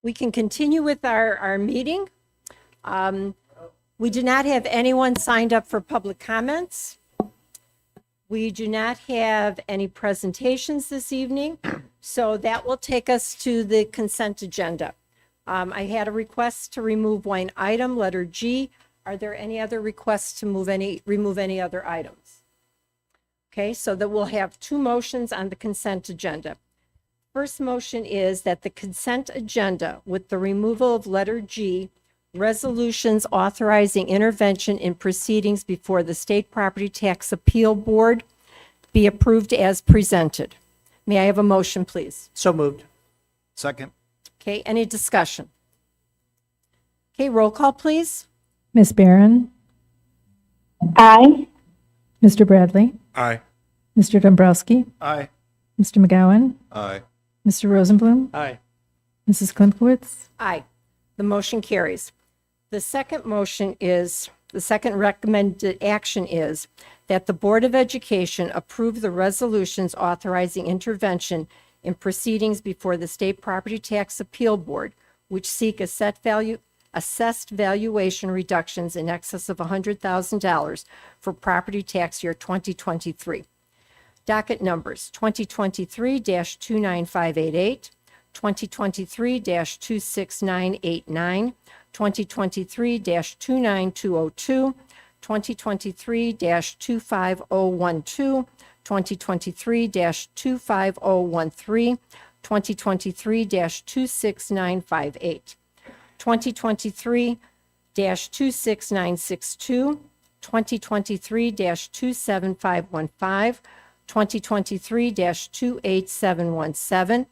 Speaker 1: We can continue with our meeting. We do not have anyone signed up for public comments. We do not have any presentations this evening, so that will take us to the consent agenda. I had a request to remove one item, letter G. Are there any other requests to remove any other items? Okay, so that we'll have two motions on the consent agenda. First motion is that the consent agenda with the removal of letter G, resolutions authorizing intervention in proceedings before the State Property Tax Appeal Board be approved as presented. May I have a motion, please?
Speaker 3: So moved. Second.
Speaker 1: Okay, any discussion? Okay, roll call, please.
Speaker 2: Ms. Barron,
Speaker 15: Aye.
Speaker 2: Mr. Bradley,
Speaker 3: Aye.
Speaker 2: Mr. Dombrowski,
Speaker 3: Aye.
Speaker 2: Mr. McGowan,
Speaker 3: Aye.
Speaker 2: Mr. Rosenblum,
Speaker 3: Aye.
Speaker 2: Mrs. Klimkowitz.
Speaker 1: Aye. The motion carries. The second recommended action is that the Board of Education approve the resolutions authorizing intervention in proceedings before the State Property Tax Appeal Board, which seek assessed valuation reductions in excess of $100,000 for property tax year 2023. Docket numbers 2023-29588, 2023-26989, 2023-29202, 2023-25012, 2023-25013, 2023-26958, 2023-26962, 2023-27515, 2023-28717,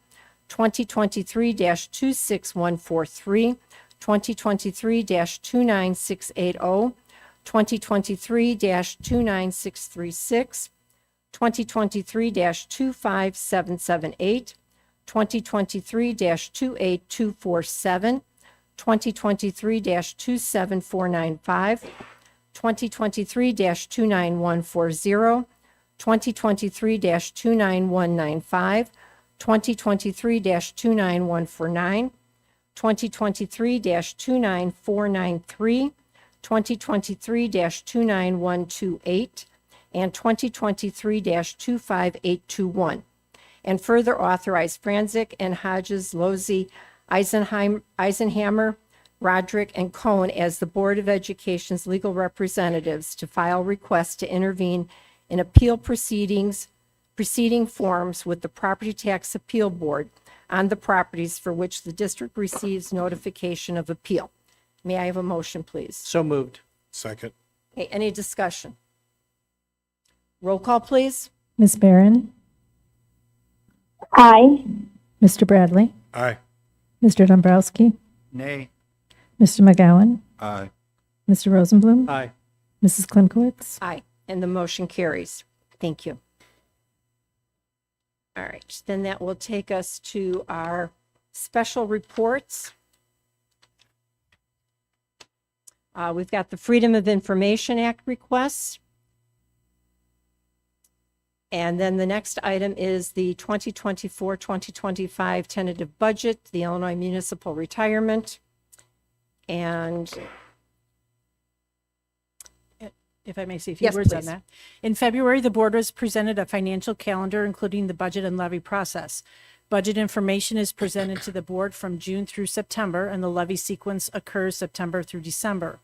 Speaker 1: 2023-26143, 2023-29680, 2023-29636, 2023-25778, 2023-28247, 2023-27495, 2023-29140, 2023-29195, 2023-29149, 2023-29493, 2023-29128, and 2023-25821. And further authorize Franzik and Hodges, Lozey, Eisenhammer, Roderick, and Cohn as the Board of Education's legal representatives to file requests to intervene in appeal proceeding forms with the Property Tax Appeal Board on the properties for which the district receives notification of appeal. May I have a motion, please?
Speaker 3: So moved. Second.
Speaker 1: Okay, any discussion? Roll call, please.
Speaker 2: Ms. Barron,
Speaker 15: Aye.
Speaker 2: Mr. Bradley,
Speaker 3: Aye.
Speaker 2: Mr. Dombrowski,
Speaker 3: Nay.
Speaker 2: Mr. McGowan,
Speaker 3: Aye.
Speaker 2: Mr. Rosenblum,
Speaker 3: Aye.
Speaker 2: Mrs. Klimkowitz.
Speaker 1: Aye, and the motion carries. Thank you. All right, then that will take us to our special reports. We've got the Freedom of Information Act requests. And then the next item is the 2024-2025 tentative budget, the Illinois Municipal Retirement. And
Speaker 5: If I may say a few
Speaker 1: Yes,
Speaker 5: words
Speaker 1: please.
Speaker 5: on that. In February, the board was presented a financial calendar, including the budget and levy process. Budget information is presented to the board from June through September, and the levy sequence occurs September through December.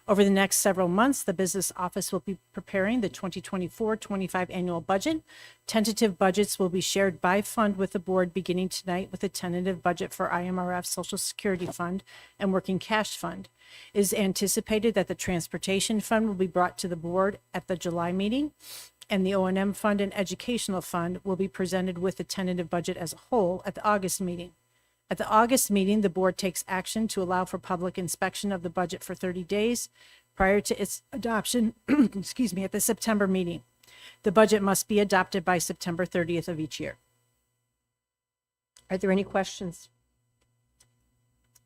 Speaker 5: Over the next several months, the business office will be preparing the 2024-25 annual budget. Tentative budgets will be shared by fund with the board beginning tonight with a tentative budget for IMRF Social Security Fund and Working Cash Fund. It is anticipated that the Transportation Fund will be brought to the board at the July meeting, and the O&M Fund and Educational Fund will be presented with the tentative budget as a whole at the August meeting. At the August meeting, the board takes action to allow for public inspection of the budget for 30 days prior to its adoption, at the September meeting. The budget must be adopted by September 30th of each year.
Speaker 1: are there any questions?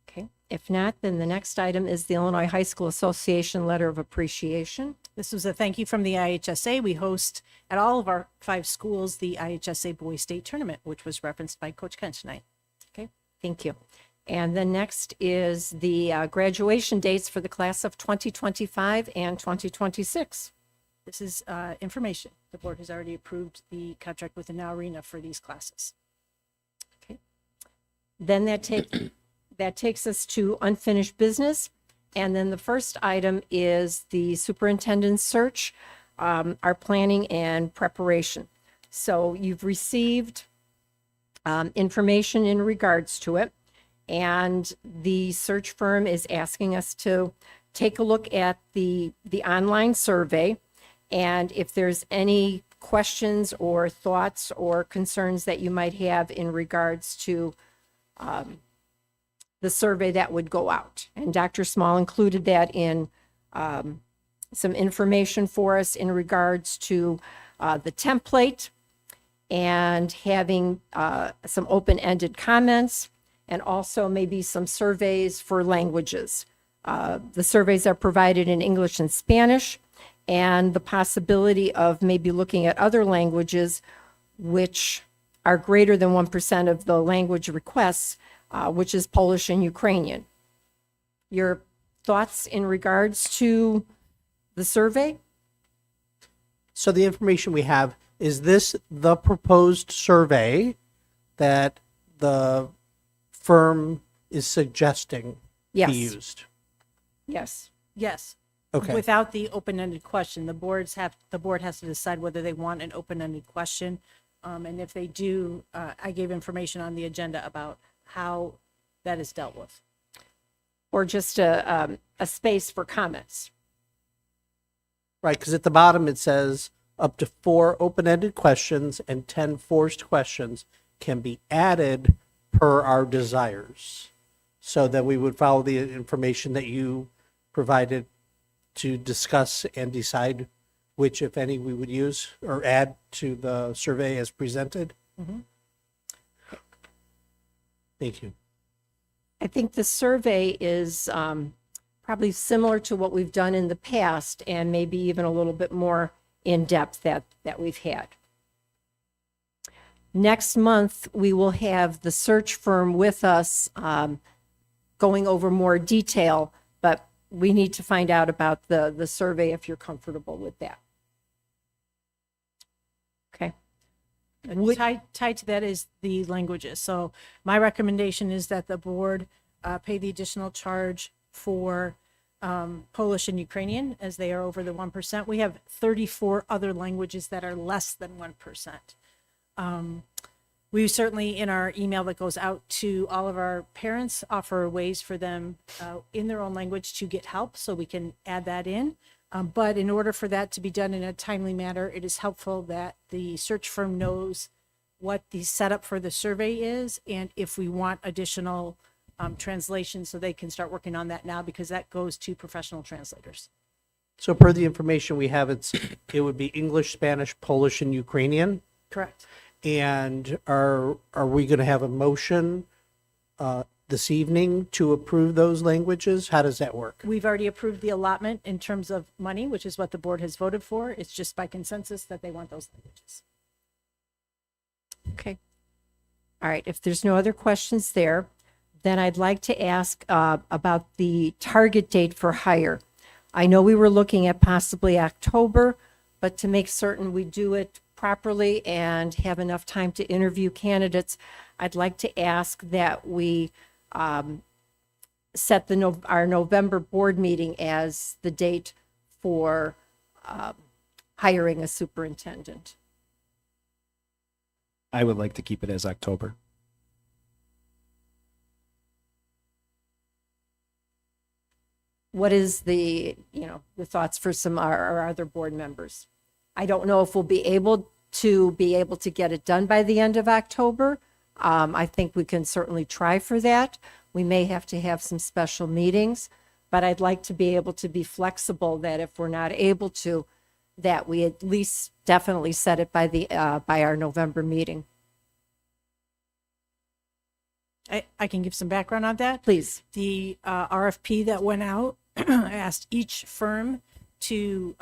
Speaker 1: Okay, if not, then the next item is the Illinois High School Association Letter of Appreciation.
Speaker 5: This was a thank you from the IHSA. We host at all of our 5 schools the IHSA Boys State Tournament, which was referenced by Coach Kent tonight.
Speaker 1: Okay, thank you. And then next is the graduation dates for the class of 2025 and 2026.
Speaker 5: This is information. The board has already approved the contract with the Now Arena for these classes.
Speaker 1: Then that takes us to unfinished business. And then the first item is the superintendent's search, our planning and preparation. So you've received information in regards to it. And the search firm is asking us to take a look at the online survey. And if there's any questions or thoughts or concerns that you might have in regards to the survey that would go out. And Dr. Small included that in some information for us in regards to the template and having some open-ended comments and also maybe some surveys for languages. The surveys are provided in English and Spanish, and the possibility of maybe looking at other languages which are greater than 1% of the language requests, which is Polish and Ukrainian. Your thoughts in regards to the survey?
Speaker 16: So the information we have, is this the proposed survey that the firm is suggesting
Speaker 1: Yes.
Speaker 16: be used?
Speaker 1: Yes.
Speaker 5: Yes.
Speaker 16: Okay.
Speaker 5: Without the open-ended question, the board has to decide whether they want an open-ended question. And if they do, I gave information on the agenda about how that is dealt with.
Speaker 1: Or just a space for comments?
Speaker 16: Right, because at the bottom it says up to 4 open-ended questions and 10 forced questions can be added per our desires. So that we would follow the information that you provided to discuss and decide which, if any, we would use or add to the survey as presented. Thank you.
Speaker 1: I think the survey is probably similar to what we've done in the past and maybe even a little bit more in depth that we've had. Next month, we will have the search firm with us going over more detail, but we need to find out about the survey if you're comfortable with that. Okay.
Speaker 5: And tied to that is the languages. So my recommendation is that the board pay the additional charge for Polish and Ukrainian, as they are over the 1%. We have 34 other languages that are less than 1%. We certainly, in our email that goes out to all of our parents, offer ways for them in their own language to get help, so we can add that in. But in order for that to be done in a timely manner, it is helpful that the search firm knows what the setup for the survey is and if we want additional translation, so they can start working on that now, because that goes to professional translators.
Speaker 16: So per the information we have, it would be English, Spanish, Polish, and Ukrainian.
Speaker 5: Correct.
Speaker 16: And are we going to have a motion this evening to approve those languages? How does that work?
Speaker 5: We've already approved the allotment in terms of money, which is what the board has voted for. It's just by consensus that they want those languages.
Speaker 1: Okay. All right. If there's no other questions there, then I'd like to ask about the target date for hire. I know we were looking at possibly October, but to make certain we do it properly and have enough time to interview candidates, I'd like to ask that we set our November board meeting as the date for hiring a superintendent.
Speaker 3: I would like to keep it as October.
Speaker 1: What is the thoughts for some our other board members? I don't know if we'll be able to get it done by the end of October. I think we can certainly try for that. We may have to have some special meetings, but I'd like to be able to be flexible, that if we're not able to, that we at least definitely set it by our November meeting.
Speaker 5: I can give some background on that.
Speaker 1: Please.
Speaker 5: The RFP that went out asked each firm to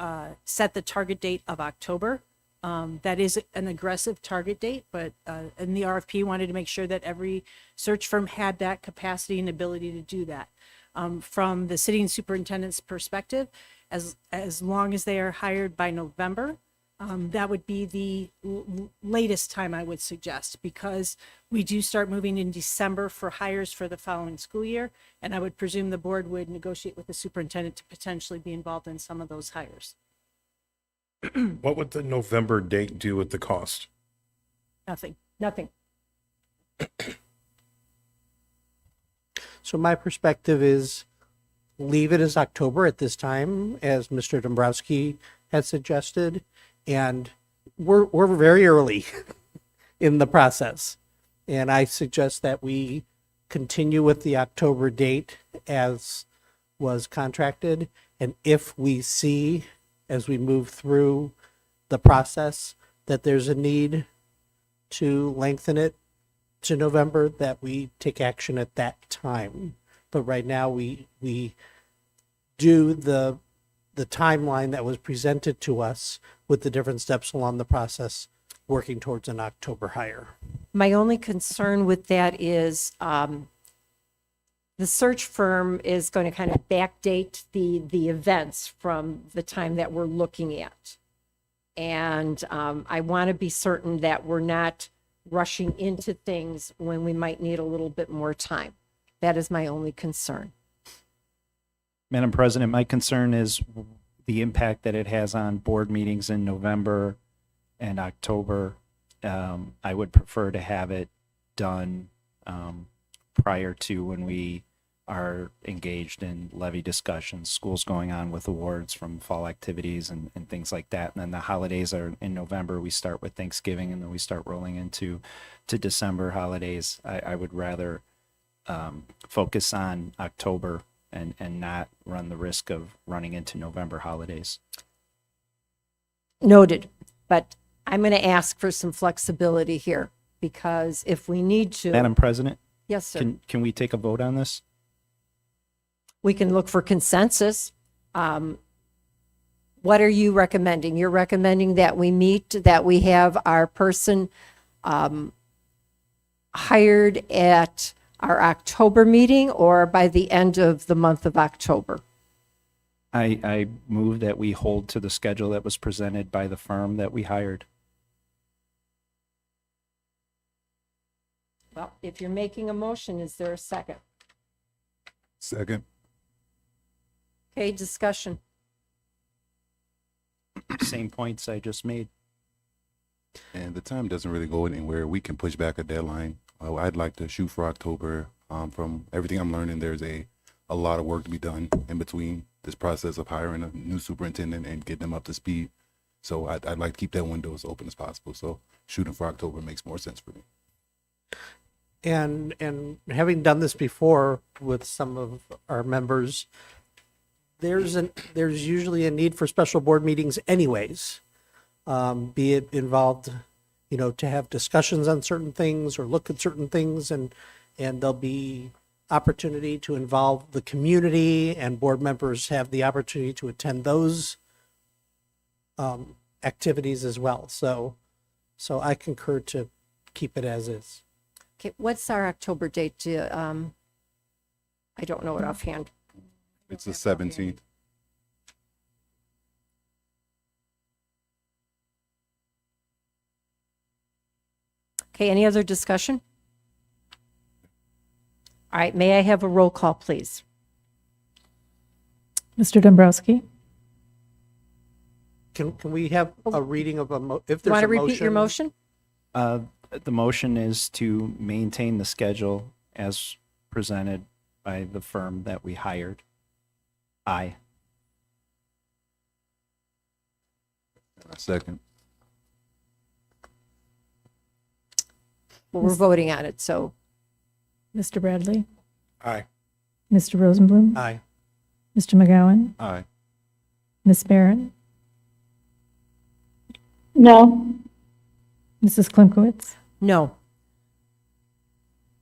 Speaker 5: set the target date of October. That is an aggressive target date, but in the RFP, wanted to make sure that every search firm had that capacity and ability to do that. From the sitting superintendent's perspective, as long as they are hired by November, that would be the latest time I would suggest, because we do start moving in December for hires for the following school year, and I would presume the board would negotiate with the superintendent to potentially be involved in some of those hires.
Speaker 17: What would the November date do with the cost?
Speaker 5: Nothing.
Speaker 1: Nothing.
Speaker 16: So my perspective is leave it as October at this time, as Mr. Dombrowski had suggested, and we're very early in the process. And I suggest that we continue with the October date as was contracted. And if we see, as we move through the process, that there's a need to lengthen it to November, that we take action at that time. But right now, we do the timeline that was presented to us with the different steps along the process, working towards an October hire.
Speaker 1: My only concern with that is the search firm is going to kind of backdate the events from the time that we're looking at. And I want to be certain that we're not rushing into things when we might need a little bit more time. That is my only concern.
Speaker 3: Madam President, my concern is the impact that it has on board meetings in November and October. I would prefer to have it done prior to when we are engaged in levy discussions, schools going on with awards from fall activities and things like that. And then the holidays are in November. We start with Thanksgiving and then we start rolling into December holidays. I would rather focus on October and not run the risk of running into November holidays.
Speaker 1: Noted, but I'm going to ask for some flexibility here, because if we need to.
Speaker 3: Madam President?
Speaker 1: Yes, sir.
Speaker 3: Can we take a vote on this?
Speaker 1: We can look for consensus. What are you recommending? You're recommending that we meet, that we have our person hired at our October meeting or by the end of the month of October?
Speaker 3: I move that we hold to the schedule that was presented by the firm that we hired.
Speaker 1: Well, if you're making a motion, is there a second?
Speaker 17: Second.
Speaker 1: Okay, discussion.
Speaker 3: Same points I just made.
Speaker 17: And the time doesn't really go anywhere. We can push back a deadline. I'd like to shoot for October. From everything I'm learning, there's a lot of work to be done in between this process of hiring a new superintendent and getting them up to speed. So I'd like to keep that window as open as possible. So shooting for October makes more sense for me.
Speaker 16: And having done this before with some of our members, there's usually a need for special board meetings anyways, be it involved, to have discussions on certain things or look at certain things, and there'll be opportunity to involve the community, and board members have the opportunity to attend those activities as well. So I concur to keep it as is.
Speaker 1: Okay, what's our October date? I don't know it offhand.
Speaker 17: It's the 17th.
Speaker 1: Okay, any other discussion? All right, may I have a roll call, please?
Speaker 2: Mr. Dombrowski?
Speaker 16: Can we have a reading of if
Speaker 1: You
Speaker 16: there's
Speaker 1: want
Speaker 16: a
Speaker 1: to repeat your motion?
Speaker 3: The motion is to maintain the schedule as presented by the firm that we hired. Aye.
Speaker 17: Second.
Speaker 1: Well, we're voting on it, so.
Speaker 2: Mr. Bradley?
Speaker 17: Aye.
Speaker 2: Mr. Rosenblum?
Speaker 16: Aye.
Speaker 2: Mr. McGowan?
Speaker 17: Aye.
Speaker 2: Ms. Barron?
Speaker 15: No.
Speaker 2: Mrs. Klimkowitz?
Speaker 1: No.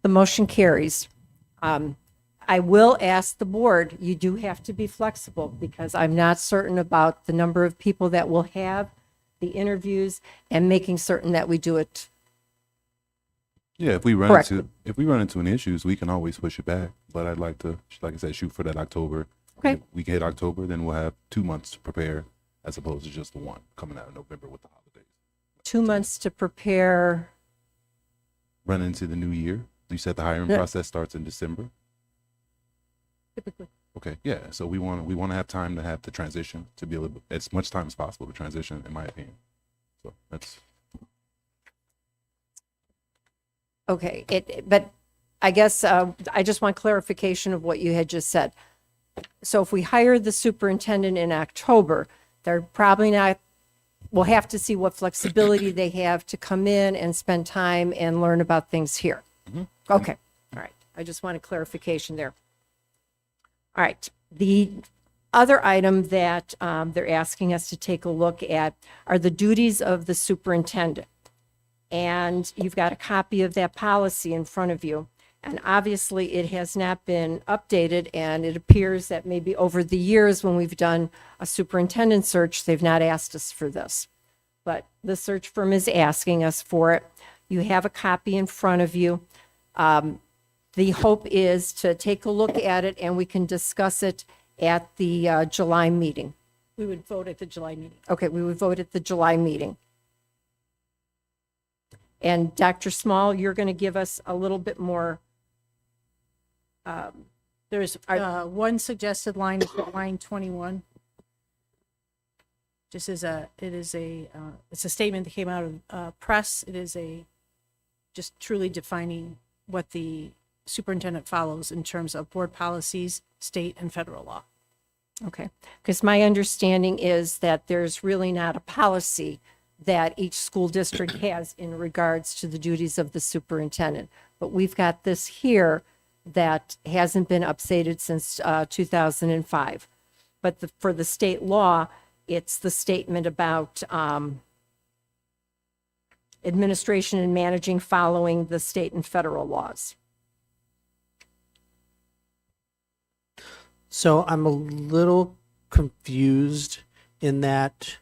Speaker 1: The motion carries. I will ask the board, you do have to be flexible, because I'm not certain about the number of people that we'll have the interviews and making certain that we do it.
Speaker 17: Yeah, if we run
Speaker 1: Correctly.
Speaker 17: into any issues, we can always push it back. But I'd like to, like I said, shoot for that October.
Speaker 1: Okay.
Speaker 17: If we can hit October, then we'll have 2 months to prepare, as opposed to just the one coming out of November with the holidays.
Speaker 1: 2 months to prepare.
Speaker 17: Run into the new year. You said the hiring
Speaker 1: Yeah.
Speaker 17: process starts in December.
Speaker 1: Typically.
Speaker 17: Okay, yeah. So we want to have time to have the transition, to be able to, as much time as possible to transition, in my opinion. So that's.
Speaker 1: Okay, but I guess I just want clarification of what you had just said. So if we hire the superintendent in October, they're probably not, we'll have to see what flexibility they have to come in and spend time and learn about things here. Okay, all right. I just wanted clarification there. All right, the other item that they're asking us to take a look at are the duties of the superintendent. And you've got a copy of that policy in front of you. And obviously, it has not been updated, and it appears that maybe over the years when we've done a superintendent search, they've not asked us for this. But the search firm is asking us for it. You have a copy in front of you. The hope is to take a look at it, and we can discuss it at the July meeting.
Speaker 5: We would vote at the July meeting.
Speaker 1: Okay, we would vote at the July meeting. And Dr. Small, you're going to give us a little bit more.
Speaker 5: There's one suggested line, is line 21. Just as it's a statement that came out of press. It is just truly defining what the superintendent follows in terms of board policies, state and federal law.
Speaker 1: Okay, because my understanding is that there's really not a policy that each school district has in regards to the duties of the superintendent. But we've got this here that hasn't been updated since 2005. But for the state law, it's the statement about administration and managing following the state and federal laws.
Speaker 16: So I'm a little confused in that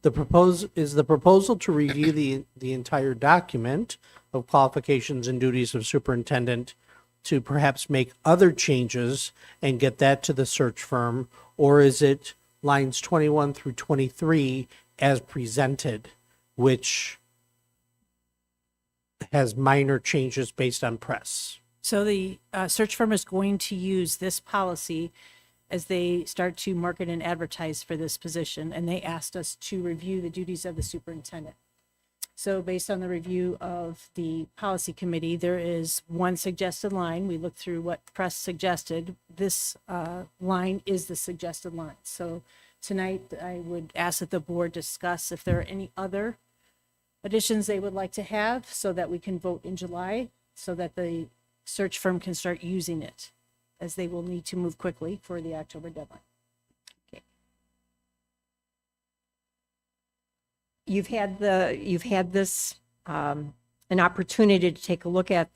Speaker 16: the proposal to review the entire document of qualifications and duties of superintendent to perhaps make other changes and get that to the search firm, or is it lines 21 through 23 as presented, which has minor changes based on press?
Speaker 5: So the search firm is going to use this policy as they start to market and advertise for this position, and they asked us to review the duties of the superintendent. So based on the review of the policy committee, there is one suggested line. We looked through what press suggested. This line is the suggested line. So tonight, I would ask that the board discuss if there are any other additions they would like to have so that we can vote in July, so that the search firm can start using it, as they will need to move quickly for the October deadline.
Speaker 1: Okay. You've had this an opportunity to take a look at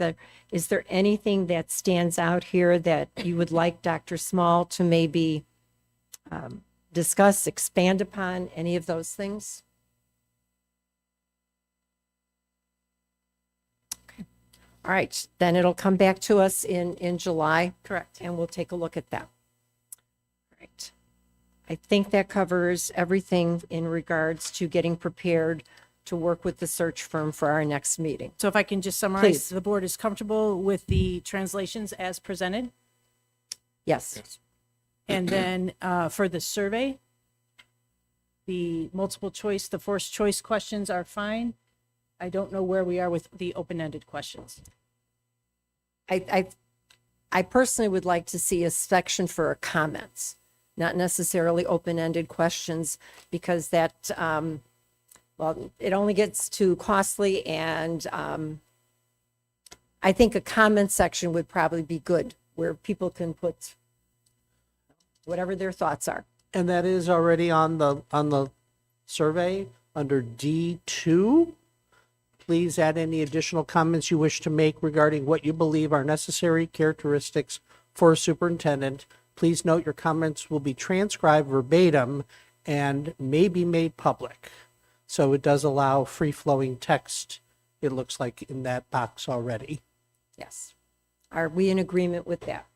Speaker 1: is there anything that stands out here that you would like Dr. Small to maybe discuss, expand upon, any of those things? All right, then it'll come back to us in July.
Speaker 5: Correct.
Speaker 1: And we'll take a look at that. All right. I think that covers everything in regards to getting prepared to work with the search firm for our next meeting.
Speaker 5: So if I can just summarize,
Speaker 1: Please.
Speaker 5: the board is comfortable with the translations as presented?
Speaker 1: Yes.
Speaker 5: And then for the survey, the multiple choice, the forced choice questions are fine. I don't know where we are with the open-ended questions.
Speaker 1: I personally would like to see a section for comments, not necessarily open-ended questions, because that, well, it only gets too costly, and I think a comment section would probably be good, where people can put whatever their thoughts are.
Speaker 16: And that is already on the survey under D2. Please add any additional comments you wish to make regarding what you believe are necessary characteristics for a superintendent. Please note your comments will be transcribed verbatim and may be made public. So it does allow free-flowing text, it looks like, in that box already.
Speaker 1: Yes. Are we in agreement with that?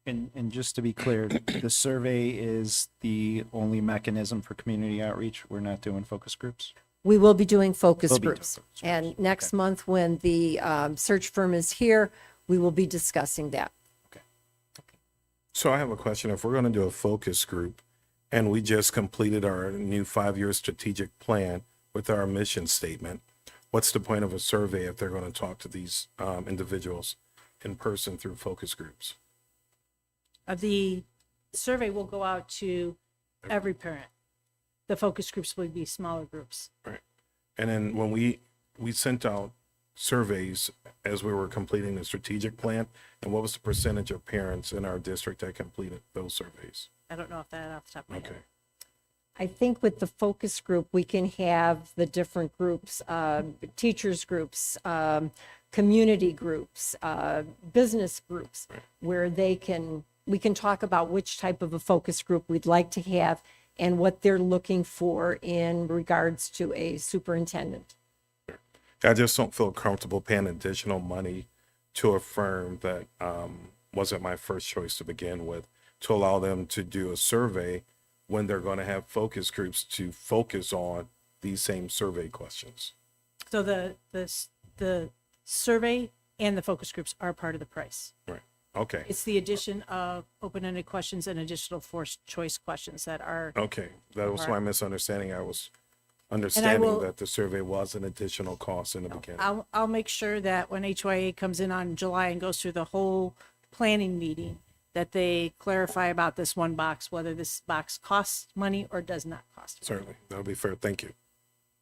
Speaker 3: And just to be clear, the survey is the only mechanism for community outreach. We're not doing focus groups.
Speaker 1: We will be doing focus
Speaker 3: We'll be doing
Speaker 1: groups.
Speaker 3: focus
Speaker 1: And next month, when the search firm is here, we will be discussing that.
Speaker 18: So I have a question. If we're going to do a focus group and we just completed our new 5-year strategic plan with our mission statement, what's the point of a survey if they're going to talk to these individuals in person through focus groups?
Speaker 5: The survey will go out to every parent. The focus groups will be smaller groups.
Speaker 18: Right. And then when we sent out surveys as we were completing the strategic plan, and what was the percentage of parents in our district that completed those surveys?
Speaker 5: I don't know if that off the top of my head.
Speaker 18: Okay.
Speaker 1: I think with the focus group, we can have the different groups, teachers groups, community groups, business groups, where we can talk about which type of a focus group we'd like to have and what they're looking for in regards to a superintendent.
Speaker 18: I just don't feel comfortable paying additional money to a firm that wasn't my first choice to begin with, to allow them to do a survey when they're going to have focus groups to focus on these same survey questions.
Speaker 5: So the survey and the focus groups are part of the price.
Speaker 18: Right. Okay.
Speaker 5: It's the addition of open-ended questions and additional forced choice questions that are.
Speaker 18: Okay. That was
Speaker 5: part.
Speaker 18: my misunderstanding. I was understanding
Speaker 5: will-
Speaker 18: that the survey was an additional cost in the beginning.
Speaker 5: I'll make sure that when HYA comes in on July and goes through the whole planning meeting, that they clarify about this one box, whether this box costs money or does not cost money.
Speaker 18: Certainly. That'll be fair. Thank you.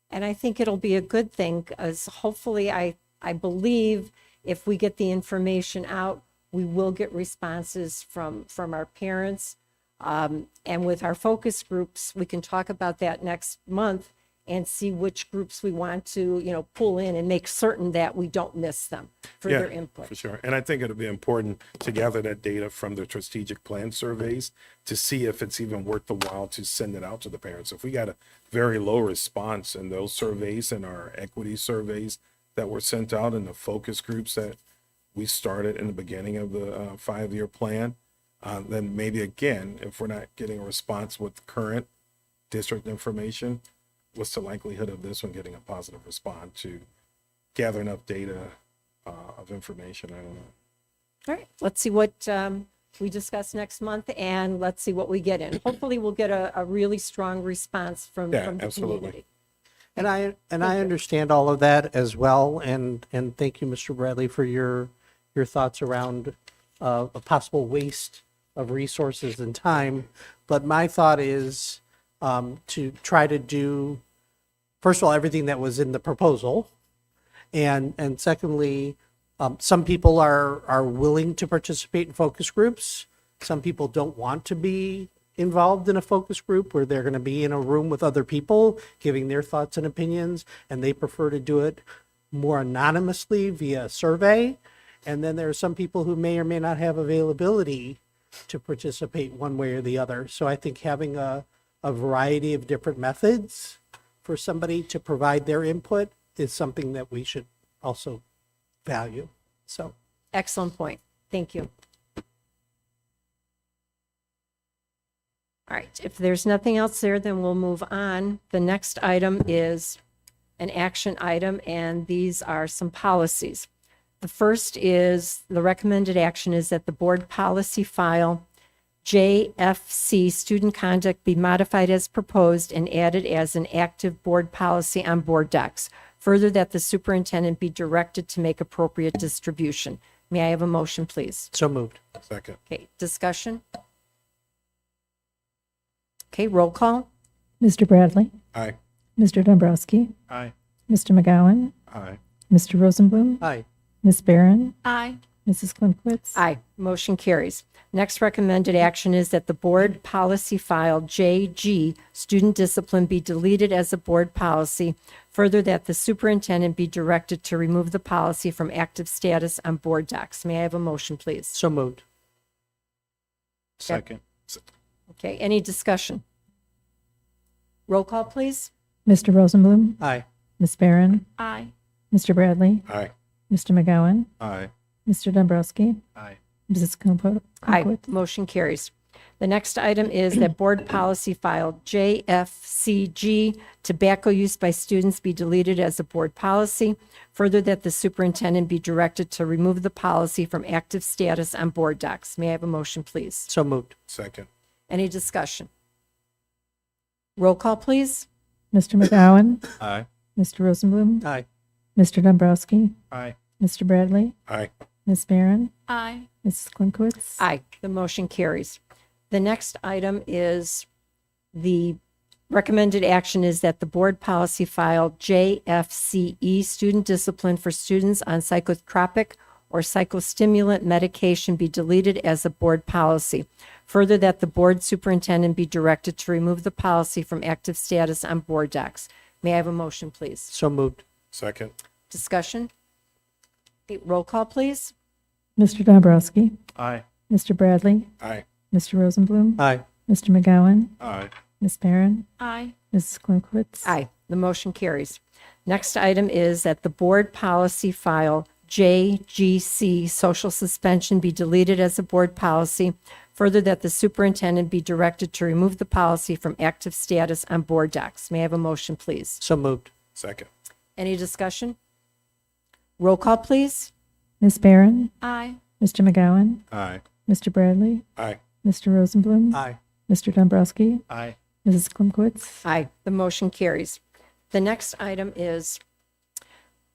Speaker 1: And I think it'll be a good thing, as hopefully I believe if we get the information out, we will get responses from our parents. And with our focus groups, we can talk about that next month and see which groups we want to, pull in and make certain that we don't miss them for their input.
Speaker 18: For sure. And I think it'll be important to gather that data from the strategic plan surveys to see if it's even worth the while to send it out to the parents. If we got a very low response in those surveys and our equity surveys that were sent out in the focus groups that we started in the beginning of the 5-year plan, then maybe again, if we're not getting a response with current district information, what's the likelihood of this one getting a positive response to gather enough data of information? I don't know.
Speaker 1: All right, let's see what we discuss next month, and let's see what we get in. Hopefully, we'll get a really strong response from the community.
Speaker 16: And I understand all of that as well, and thank you, Mr. Bradley, for your thoughts around a possible waste of resources and time. But my thought is to try to do, first of all, everything that was in the proposal, and secondly, some people are willing to participate in focus groups. Some people don't want to be involved in a focus group where they're going to be in a room with other people giving their thoughts and opinions, and they prefer to do it more anonymously via survey. And then there are some people who may or may not have availability to participate one way or the other. So I think having a variety of different methods for somebody to provide their input is something that we should also value. So
Speaker 1: Excellent point. Thank you. All right, if there's nothing else there, then we'll move on. The next item is an action item, and these are some policies. The first is, the recommended action is that the board policy file JFC student conduct be modified as proposed and added as an active board policy on board docs. Further, that the superintendent be directed to make appropriate distribution. May I have a motion, please?
Speaker 16: So moved.
Speaker 18: Second.
Speaker 1: Okay, discussion? Okay, roll call.
Speaker 2: Mr. Bradley,
Speaker 18: Aye.
Speaker 2: Mr. Dombrowski,
Speaker 3: Aye.
Speaker 2: Mr. McGowan,
Speaker 18: Aye.
Speaker 2: Mr. Rosenblum,
Speaker 16: Aye.
Speaker 2: Ms. Barron,
Speaker 5: Aye.
Speaker 2: Mrs. Klimkowitz.
Speaker 1: Aye, motion carries. Next recommended action is that the board policy file JG, student discipline, be deleted as a board policy. Further, that the superintendent be directed to remove the policy from active status on board docs. May I have a motion, please?
Speaker 16: So moved.
Speaker 3: Second.
Speaker 1: Okay, any discussion? Roll call, please.
Speaker 2: Mr. Rosenblum.
Speaker 16: Aye.
Speaker 2: Ms. Barron.
Speaker 1: Aye.
Speaker 2: Mr. Bradley.
Speaker 18: Aye.
Speaker 2: Mr. McGowan.
Speaker 17: Aye.
Speaker 2: Mr. Dombrowski.
Speaker 3: Aye.
Speaker 2: Mrs.
Speaker 1: Aye.
Speaker 2: Klumpwitz.
Speaker 1: Motion carries. The next item is that board policy file JFCG, tobacco use by students, be deleted as a board policy. Further, that the superintendent be directed to remove the policy from active status on board docs. May I have a motion, please?
Speaker 16: So moved.
Speaker 18: Second.
Speaker 1: Any discussion? Roll call, please.
Speaker 2: Mr. McGowan.
Speaker 3: Aye.
Speaker 2: Mr. Rosenblum.
Speaker 16: Aye.
Speaker 2: Mr. Dombrowski.
Speaker 3: Aye.
Speaker 2: Mr. Bradley.
Speaker 18: Aye.
Speaker 2: Ms. Barron.
Speaker 1: Aye.
Speaker 2: Mrs. Klumpwitz.
Speaker 1: Aye. The motion carries. The next item is the recommended action is that the board policy file JFCE, student discipline for students on psychotropic or psychostimulant medication, be deleted as a board policy. Further, that the board superintendent be directed to remove the policy from active status on board docs. May I have a motion, please?
Speaker 16: So moved.
Speaker 18: Second.
Speaker 1: Discussion? Okay, roll call, please.
Speaker 2: Mr. Dombrowski.
Speaker 3: Aye.
Speaker 2: Mr. Bradley.
Speaker 18: Aye.
Speaker 2: Mr. Rosenblum.
Speaker 16: Aye.
Speaker 2: Mr. McGowan.
Speaker 18: Aye.
Speaker 2: Ms. Barron.
Speaker 1: Aye.
Speaker 2: Mrs. Klumpwitz.
Speaker 1: Aye. The motion carries. Next item is that the board policy file JGC, social suspension, be deleted as a board policy. Further, that the superintendent be directed to remove the policy from active status on board docs. May I have a motion, please?
Speaker 16: So moved.
Speaker 18: Second.
Speaker 1: Any discussion? Roll call, please.
Speaker 2: Ms. Barron.
Speaker 1: Aye.
Speaker 2: Mr. McGowan.
Speaker 18: Aye.
Speaker 2: Mr. Bradley.
Speaker 18: Aye.
Speaker 2: Mr. Rosenblum.
Speaker 16: Aye.
Speaker 2: Mr. Dombrowski.
Speaker 3: Aye.
Speaker 2: Mrs. Klumpwitz.
Speaker 1: Aye. The motion carries. The next item is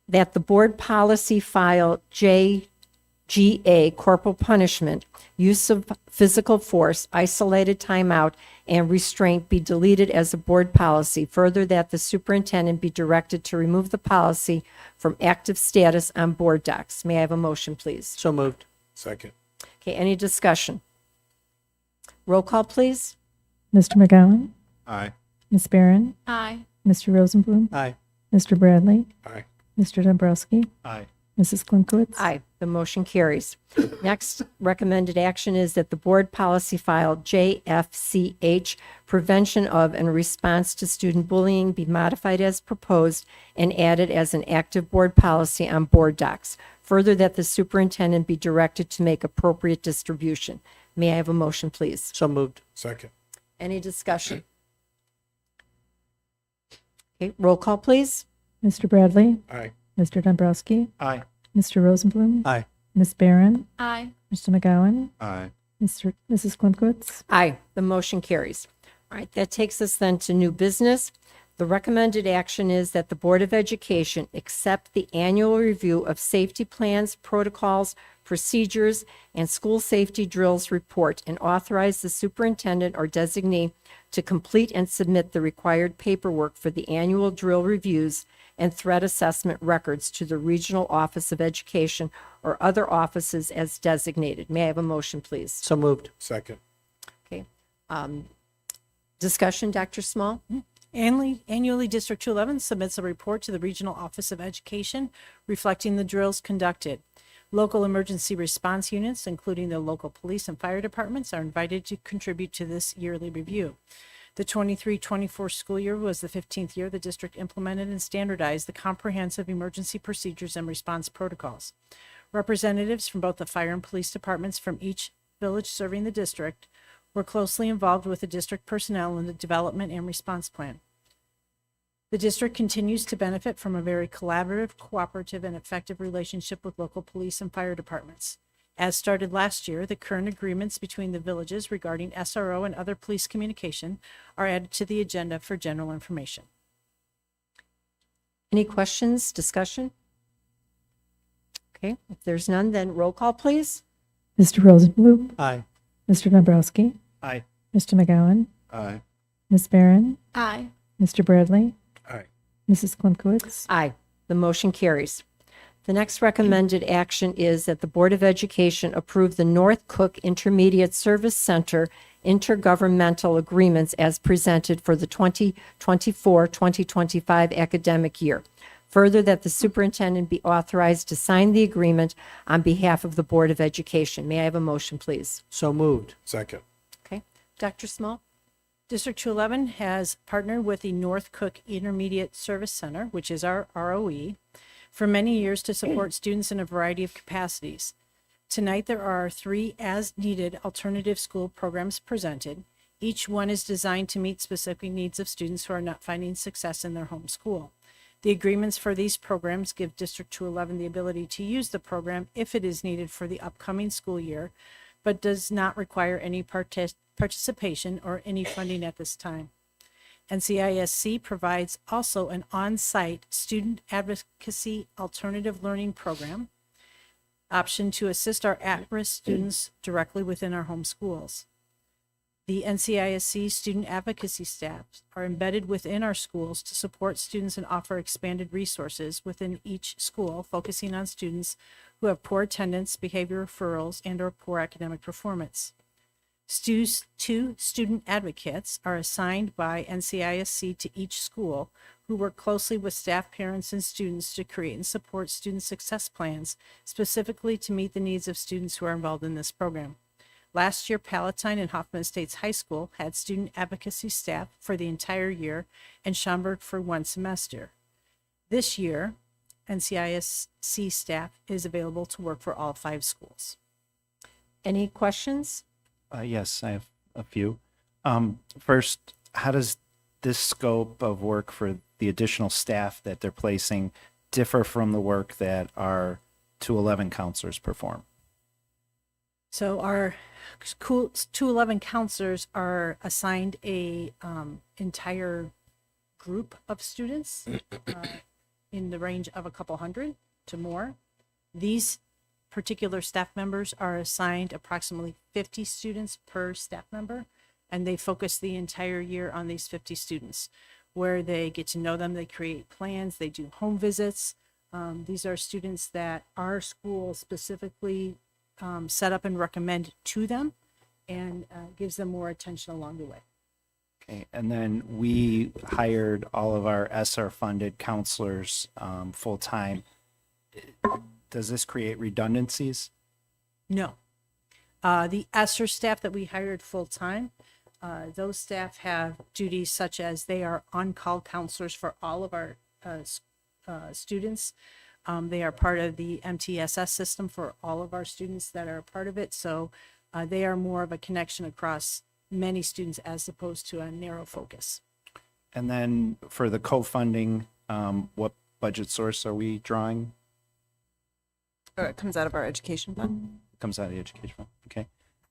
Speaker 1: that the board policy file JGA, corporal punishment, use of physical force, isolated timeout, and restraint, be deleted as a board policy. Further, that the superintendent be directed to remove the policy from active status on board docs. May I have a motion, please?
Speaker 16: So moved.
Speaker 18: Second.
Speaker 1: Okay, any discussion? Roll call, please.
Speaker 2: Mr. McGowan.
Speaker 18: Aye.
Speaker 2: Ms. Barron.
Speaker 1: Aye.
Speaker 2: Mr. Rosenblum.
Speaker 16: Aye.
Speaker 2: Mr. Bradley.
Speaker 18: Aye.
Speaker 2: Mr. Dombrowski.
Speaker 3: Aye.
Speaker 2: Mrs. Klumpwitz.
Speaker 1: Aye. The motion carries. Next recommended action is that the board policy file JFCH, prevention of and response to student bullying, be modified as proposed and added as an active board policy on board docs. Further, that the superintendent be directed to make appropriate distribution. May I have a motion, please?
Speaker 16: So moved.
Speaker 18: Second.
Speaker 1: Any discussion? Okay, roll call, please.
Speaker 2: Mr. Bradley.
Speaker 18: Aye.
Speaker 2: Mr. Dombrowski.
Speaker 3: Aye.
Speaker 2: Mr. Rosenblum.
Speaker 16: Aye.
Speaker 2: Ms. Barron.
Speaker 1: Aye.
Speaker 2: Mr. McGowan.
Speaker 18: Aye.
Speaker 2: Mrs. Klumpwitz.
Speaker 1: Aye. The motion carries. All right, that takes us then to new business. The recommended action is that the Board of Education accept the annual review of safety plans, protocols, procedures, and school safety drills report and authorize the superintendent or designee to complete and submit the required paperwork for the annual drill reviews and threat assessment records to the Regional Office of Education or other offices as designated. May I have a motion, please?
Speaker 16: So moved.
Speaker 18: Second.
Speaker 1: Okay. Discussion, Dr. Small?
Speaker 5: Annually, District 211 submits a report to the Regional Office of Education reflecting the drills conducted. Local emergency response units, including the local police and fire departments, are invited to contribute to this yearly review. The 23-24 school year was the 15th year the district implemented and standardized the comprehensive emergency procedures and response protocols. Representatives from both the fire and police departments from each village serving the district were closely involved with the district personnel in the development and response plan. The district continues to benefit from a very collaborative, cooperative, and effective relationship with local police and fire departments. As started last year, the current agreements between the villages regarding SRO and other police communication are added to the agenda for general information.
Speaker 1: Any questions, discussion? Okay, if there's none, then roll call, please.
Speaker 2: Mr. Rosenblum.
Speaker 16: Aye.
Speaker 2: Mr. Dombrowski.
Speaker 3: Aye.
Speaker 2: Mr. McGowan.
Speaker 18: Aye.
Speaker 2: Ms. Barron.
Speaker 1: Aye.
Speaker 2: Mr. Bradley.
Speaker 18: Aye.
Speaker 2: Mrs. Klumpwitz.
Speaker 1: Aye. The motion carries. The next recommended action is that the Board of Education approve the North Cook Intermediate Service Center intergovernmental agreements as presented for the 2024-2025 academic year. Further, that the superintendent be authorized to sign the agreement on behalf of the Board of Education. May I have a motion, please?
Speaker 16: So moved.
Speaker 18: Second.
Speaker 1: Okay. Dr. Small?
Speaker 5: District 211 has partnered with the North Cook Intermediate Service Center, which is our ROE, for many years to support students in a variety of capacities. Tonight, there are 3 as-needed alternative school programs presented. Each one is designed to meet specific needs of students who are not finding success in their home school. The agreements for these programs give District 211 the ability to use the program if it is needed for the upcoming school year, but does not require any participation or any funding at this time. NCISC provides also an on-site student advocacy alternative learning program option to assist our at-risk students directly within our home schools. The NCISC student advocacy staff are embedded within our schools to support students and offer expanded resources within each school, focusing on students who have poor attendance, behavior referrals, and/or poor academic performance. 2 student advocates are assigned by NCISC to each school who work closely with staff, parents, and students to create and support student success plans specifically to meet the needs of students who are involved in this program. Last year, Palatine and Hoffman Estates High School had student advocacy staff for the entire year and Schaumburg for 1 semester. This year, NCISC staff is available to work for all 5 schools.
Speaker 1: Any questions?
Speaker 3: Yes, I have a few. First, how does this scope of work for the additional staff that they're placing differ from the work that our 211 counselors perform?
Speaker 5: So our 211 counselors are assigned a entire group of students in the range of a couple hundred to more. These particular staff members are assigned approximately 50 students per staff member, and they focus the entire year on these 50 students, where they get to know them, they create plans, they do home visits. These are students that our school specifically set up and recommend to them, and gives them more attention along the way.
Speaker 3: Okay, and then we hired all of our ESSER-funded counselors full-time. Does this create redundancies?
Speaker 5: No. The ESSER staff that we hired full-time, those staff have duties such as they are on-call counselors for all of our students. They are part of the MTSS system for all of our students that are a part of it. So they are more of a connection across many students as opposed to a narrow focus.
Speaker 3: And then for the co-funding, what budget source are we drawing?
Speaker 19: It comes out of our education fund.
Speaker 3: Comes out of the education fund, okay.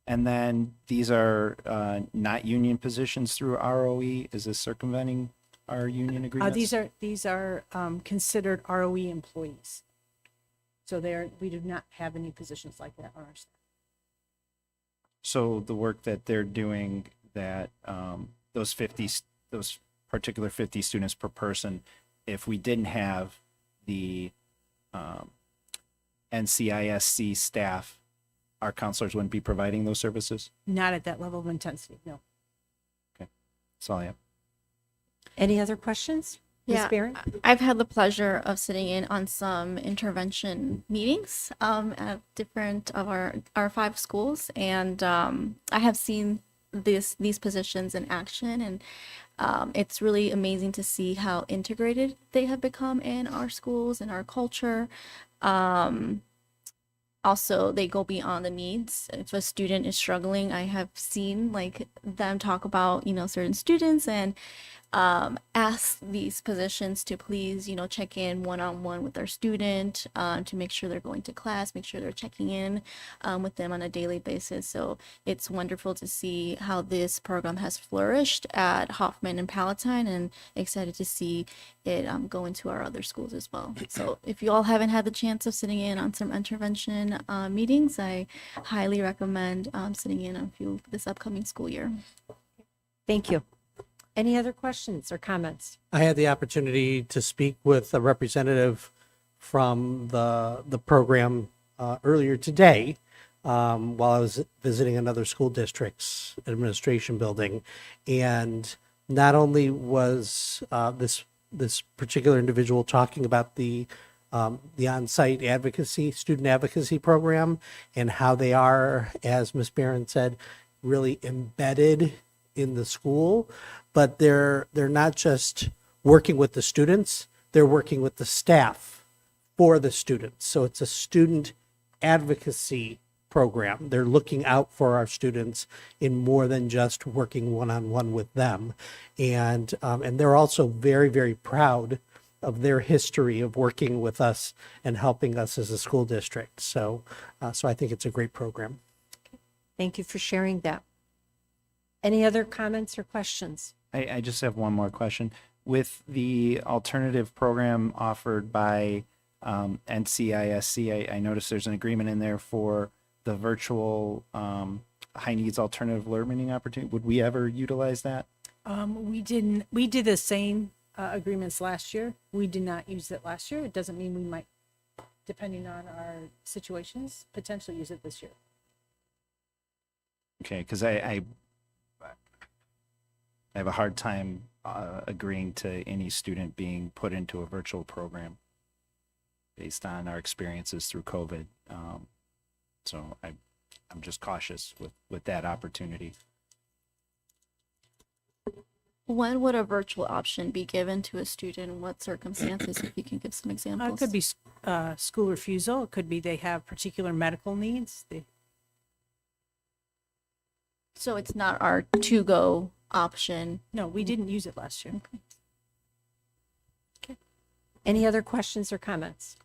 Speaker 3: And then these are not union positions through ROE. Is this circumventing our union agreements?
Speaker 5: These are considered ROE employees. So we do not have any positions like that on our staff.
Speaker 3: So the work that they're doing, that those particular 50 students per person, if we didn't have the NCISC staff, our counselors wouldn't be providing those services?
Speaker 5: Not at that level of intensity, no.
Speaker 3: Okay, that's all I have.
Speaker 1: Any other questions? Ms.
Speaker 20: Yeah,
Speaker 1: Barron?
Speaker 20: I've had the pleasure of sitting in on some intervention meetings at different of our 5 schools, and I have seen these positions in action, and it's really amazing to see how integrated they have become in our schools and our culture. Also, they go beyond the needs. If a student is struggling, I have seen them talk about certain students and ask these positions to please check in one-on-one with our student to make sure they're going to class, make sure they're checking in with them on a daily basis. So it's wonderful to see how this program has flourished at Hoffman and Palatine, and excited to see it go into our other schools as well. So if you all haven't had the chance of sitting in on some intervention meetings, I highly recommend sitting in on a few this upcoming school year.
Speaker 1: Thank you. Any other questions or comments?
Speaker 16: I had the opportunity to speak with a representative from the program earlier today while I was visiting another school district's administration building. And not only was this particular individual talking about the on-site advocacy, student advocacy program, and how they are, as Ms. Barron said, really embedded in the school, but they're not just working with the students, they're working with the staff for the students. So it's a student advocacy program. They're looking out for our students in more than just working one-on-one with them. And they're also very, very proud of their history of working with us and helping us as a school district. So I think it's a great program.
Speaker 1: Thank you for sharing that. Any other comments or questions?
Speaker 3: I just have one more question. With the alternative program offered by NCISC, I noticed there's an agreement in there for the virtual high needs alternative learning opportunity. Would we ever utilize that?
Speaker 5: We didn't. We did the same agreements last year. We did not use it last year. It doesn't mean we might, depending on our situations, potentially use it this year.
Speaker 3: Okay, because I have a hard time agreeing to any student being put into a virtual program based on our experiences through COVID. So I'm just cautious with that opportunity.
Speaker 20: When would a virtual option be given to a student? In what circumstances? If you can give some
Speaker 5: It
Speaker 20: examples.
Speaker 5: could be school refusal. It could be they have particular medical needs.
Speaker 20: So it's not our to-go option.
Speaker 5: No, we didn't use it last year.
Speaker 1: Any other questions or comments?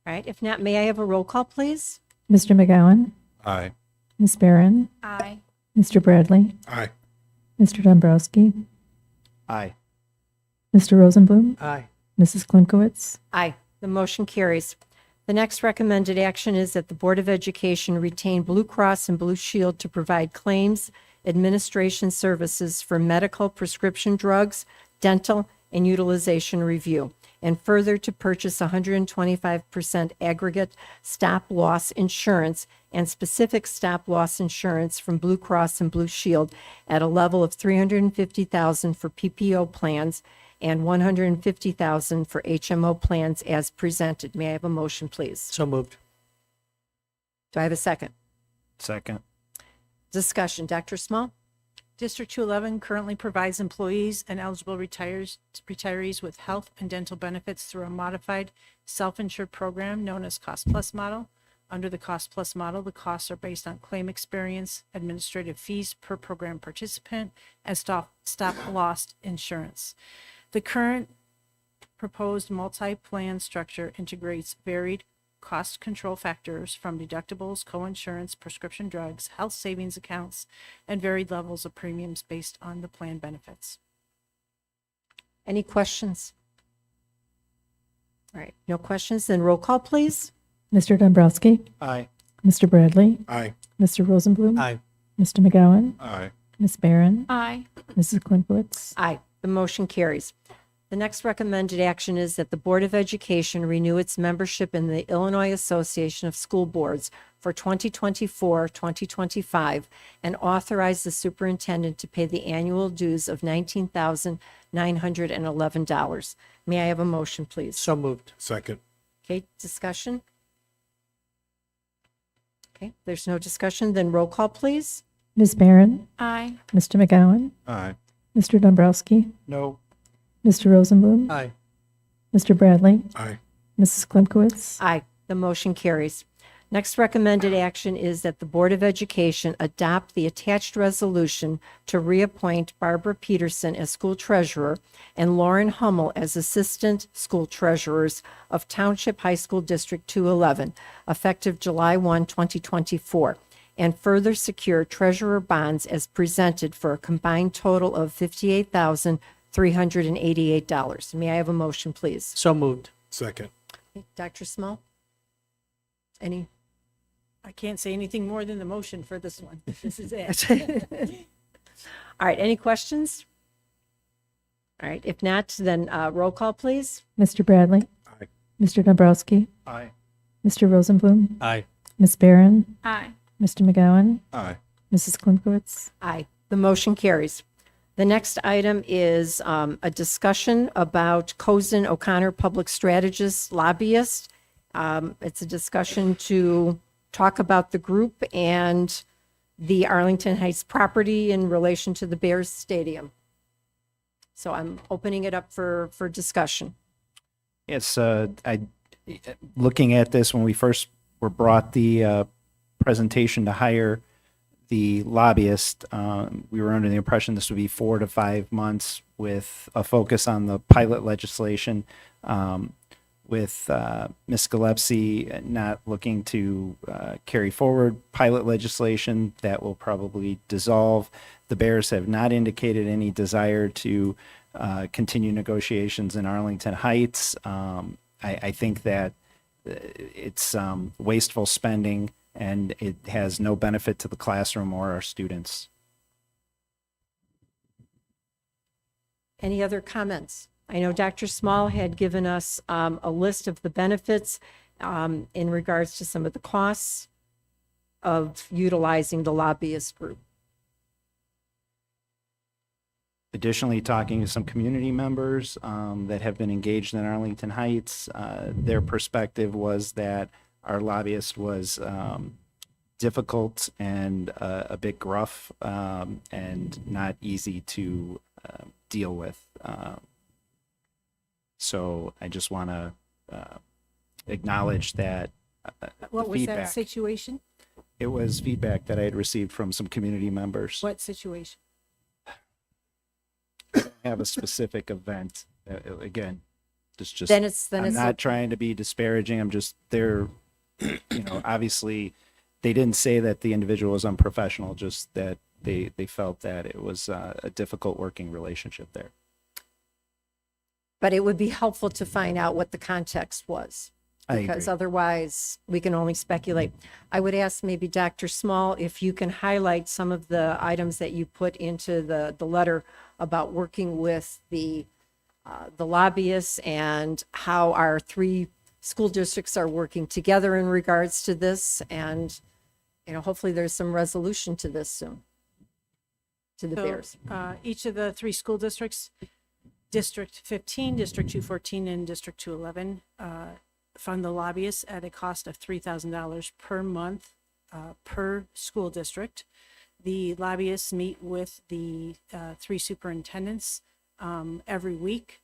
Speaker 1: All right, if not, may I have a roll call, please?
Speaker 2: Mr. McGowan,
Speaker 18: Aye.
Speaker 2: Ms. Barron,
Speaker 20: Aye.
Speaker 2: Mr. Bradley,
Speaker 18: Aye.
Speaker 2: Mr. Dombrowski,
Speaker 3: Aye.
Speaker 2: Mr. Rosenblum,
Speaker 16: Aye.
Speaker 2: Mrs. Klimkowitz.
Speaker 1: Aye. The motion carries. The next recommended action is that the Board of Education retain Blue Cross and Blue Shield to provide claims administration services for medical prescription drugs, dental, and utilization review, and further to purchase 125% aggregate stop-loss insurance and specific stop-loss insurance from Blue Cross and Blue Shield at a level of $350,000 for PPO plans and $150,000 for HMO plans as presented. May I have a motion, please?
Speaker 16: So moved.
Speaker 1: Do I have a second?
Speaker 3: Second.
Speaker 1: Discussion. Dr. Small?
Speaker 5: District 211 currently provides employees and eligible retirees with health and dental benefits through a modified self-insured program known as Cost Plus model. Under the Cost Plus model, the costs are based on claim experience, administrative fees per program participant, and stop-loss insurance. The current proposed multi-plan structure integrates varied cost control factors from deductibles, coinsurance, prescription drugs, health savings accounts, and varied levels of premiums based on the plan benefits.
Speaker 1: Any questions? All right, no questions, then roll call, please.
Speaker 2: Mr. Dombrowski,
Speaker 3: Aye.
Speaker 2: Mr. Bradley,
Speaker 18: Aye.
Speaker 2: Mr. Rosenblum,
Speaker 16: Aye.
Speaker 2: Mr. McGowan,
Speaker 18: Aye.
Speaker 2: Ms. Barron,
Speaker 20: Aye.
Speaker 2: Mrs. Klimkowitz.
Speaker 1: Aye, the motion carries. The next recommended action is that the Board of Education renew its membership in the Illinois Association of School Boards for 2024-2025 and authorize the superintendent to pay the annual dues of $19,911. May I have a motion, please?
Speaker 16: So moved.
Speaker 18: Second.
Speaker 1: Okay, discussion? Okay, there's no discussion, then roll call, please.
Speaker 2: Ms. Barron,
Speaker 20: Aye.
Speaker 2: Mr. McGowan,
Speaker 18: Aye.
Speaker 2: Mr. Dombrowski,
Speaker 3: No.
Speaker 2: Mr. Rosenblum,
Speaker 16: Aye.
Speaker 2: Mr. Bradley,
Speaker 18: Aye.
Speaker 2: Mrs. Klimkowitz.
Speaker 1: Aye, the motion carries. Next recommended action is that the Board of Education adopt the attached resolution to reappoint Barbara Peterson as school treasurer and Lauren Hummel as assistant school treasurers of Township High School District 211, effective July 1, 2024, and further secure treasurer bonds as presented for a combined total of $58,388. May I have a motion, please?
Speaker 16: So moved.
Speaker 18: Second.
Speaker 1: Dr. Small? Any?
Speaker 5: I can't say anything more than the motion for this one. This is it.
Speaker 1: All right, any questions? All right, if not, then roll call, please.
Speaker 2: Mr. Bradley,
Speaker 18: Aye.
Speaker 2: Mr. Dombrowski,
Speaker 3: Aye.
Speaker 2: Mr. Rosenblum,
Speaker 16: Aye.
Speaker 2: Ms. Barron,
Speaker 20: Aye.
Speaker 2: Mr. McGowan,
Speaker 18: Aye.
Speaker 2: Mrs. Klimkowitz.
Speaker 1: Aye, the motion carries. The next item is a discussion about Cozen O'Connor Public Strategist Lobbyist. It's a discussion to talk about the group and the Arlington Heights property in relation to the Bears Stadium. So I'm opening it up for discussion.
Speaker 3: Yes, looking at this, when we first were brought the presentation to hire the lobbyist, we were under the impression this would be 4 to 5 months with a focus on the pilot legislation. With Ms. Gillespie not looking to carry forward pilot legislation, that will probably dissolve. The Bears have not indicated any desire to continue negotiations in Arlington Heights. I think that it's wasteful spending, and it has no benefit to the classroom or our students.
Speaker 1: Any other comments? I know Dr. Small had given us a list of the benefits in regards to some of the costs of utilizing the lobbyist group.
Speaker 3: Additionally, talking to some community members that have been engaged in Arlington Heights, their perspective was that our lobbyist was difficult and a bit gruff and not easy to deal with. So I just want to acknowledge that.
Speaker 5: What was
Speaker 3: feedback.
Speaker 5: that situation?
Speaker 3: It was feedback that I had received from some community members.
Speaker 5: What situation?
Speaker 3: I don't have a specific event. Again, just
Speaker 1: Then it's
Speaker 3: I'm not trying to be disparaging. I'm just there. Obviously, they didn't say that the individual was unprofessional. Just that they felt that it was a difficult working relationship there.
Speaker 1: But it would be helpful to find out what the context was, because otherwise we can only speculate. I would ask maybe Dr. Small if you can highlight some of the items that you put into the letter about working with the lobbyists and how our 3 school districts are working together in regards to this. And, hopefully there's some resolution to this soon, to the Bears.
Speaker 5: Each of the 3 school districts, District 15, District 214, and District 211, fund the lobbyists at a cost of $3,000 per month per school district. The lobbyists meet with the 3 superintendents every week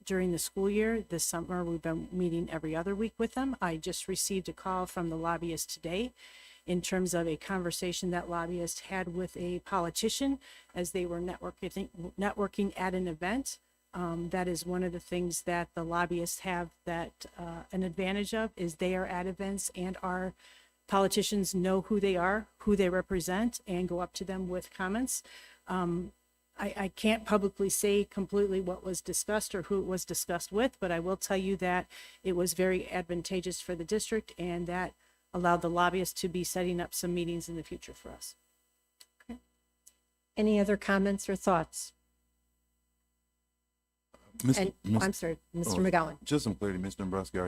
Speaker 5: during the school year. This summer, we've been meeting every other week with them. I just received a call from the lobbyist today in terms of a conversation that lobbyist had with a politician as they were networking at an event. That is one of the things that the lobbyists have that an advantage of, is they are at events and our politicians know who they are, who they represent, and go up to them with comments. I can't publicly say completely what was discussed or who it was discussed with, but I will tell you that it was very advantageous for the district, and that allowed the lobbyists to be setting up some meetings in the future for us.
Speaker 1: Okay. Any other comments or thoughts? I'm sorry, Mr. McGowan.
Speaker 17: Just some clarity, Mr. Dombrowski,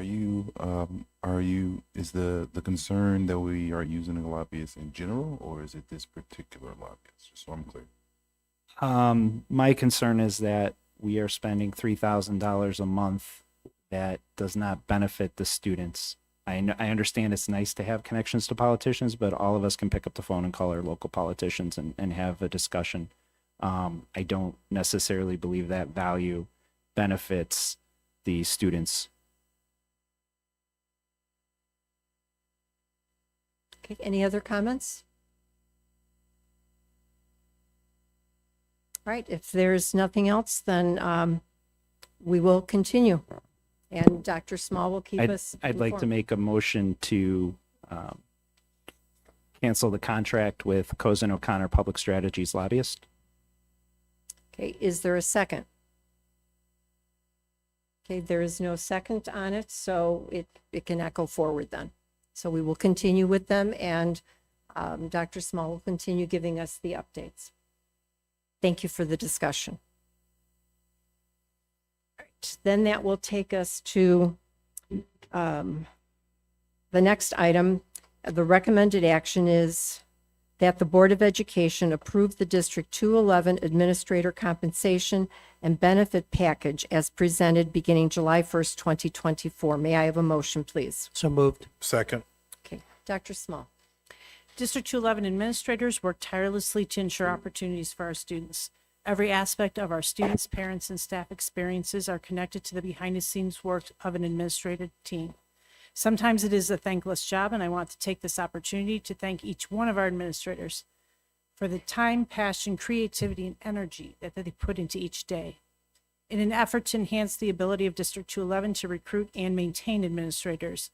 Speaker 17: is the concern that we are using a lobbyist in general, or is it this particular lobbyist? Just so I'm clear.
Speaker 3: My concern is that we are spending $3,000 a month that does not benefit the students. I understand it's nice to have connections to politicians, but all of us can pick up the phone and call our local politicians and have a discussion. I don't necessarily believe that value benefits the students.
Speaker 1: Okay, any other comments? All right, if there's nothing else, then we will continue. And Dr. Small will keep us
Speaker 3: I'd like to
Speaker 1: informed.
Speaker 3: make a motion to cancel the contract with Cozen O'Connor Public Strategies lobbyist.
Speaker 1: Okay, is there a second? Okay, there is no second on it, so it cannot go forward then. So we will continue with them, and Dr. Small will continue giving us the updates. Thank you for the discussion. All right, then that will take us to the next item. The recommended action is that the Board of Education approve the District 211 Administrator Compensation and Benefit Package as presented beginning July 1st, 2024. May I have a motion, please?
Speaker 16: So moved.
Speaker 18: Second.
Speaker 1: Okay, Dr. Small.
Speaker 5: District 211 administrators work tirelessly to ensure opportunities for our students. Every aspect of our students, parents, and staff experiences are connected to the behind-the-scenes work of an administrative team. Sometimes it is a thankless job, and I want to take this opportunity to thank each one of our administrators for the time, passion, creativity, and energy that they put into each day. In an effort to enhance the ability of District 211 to recruit and maintain administrators,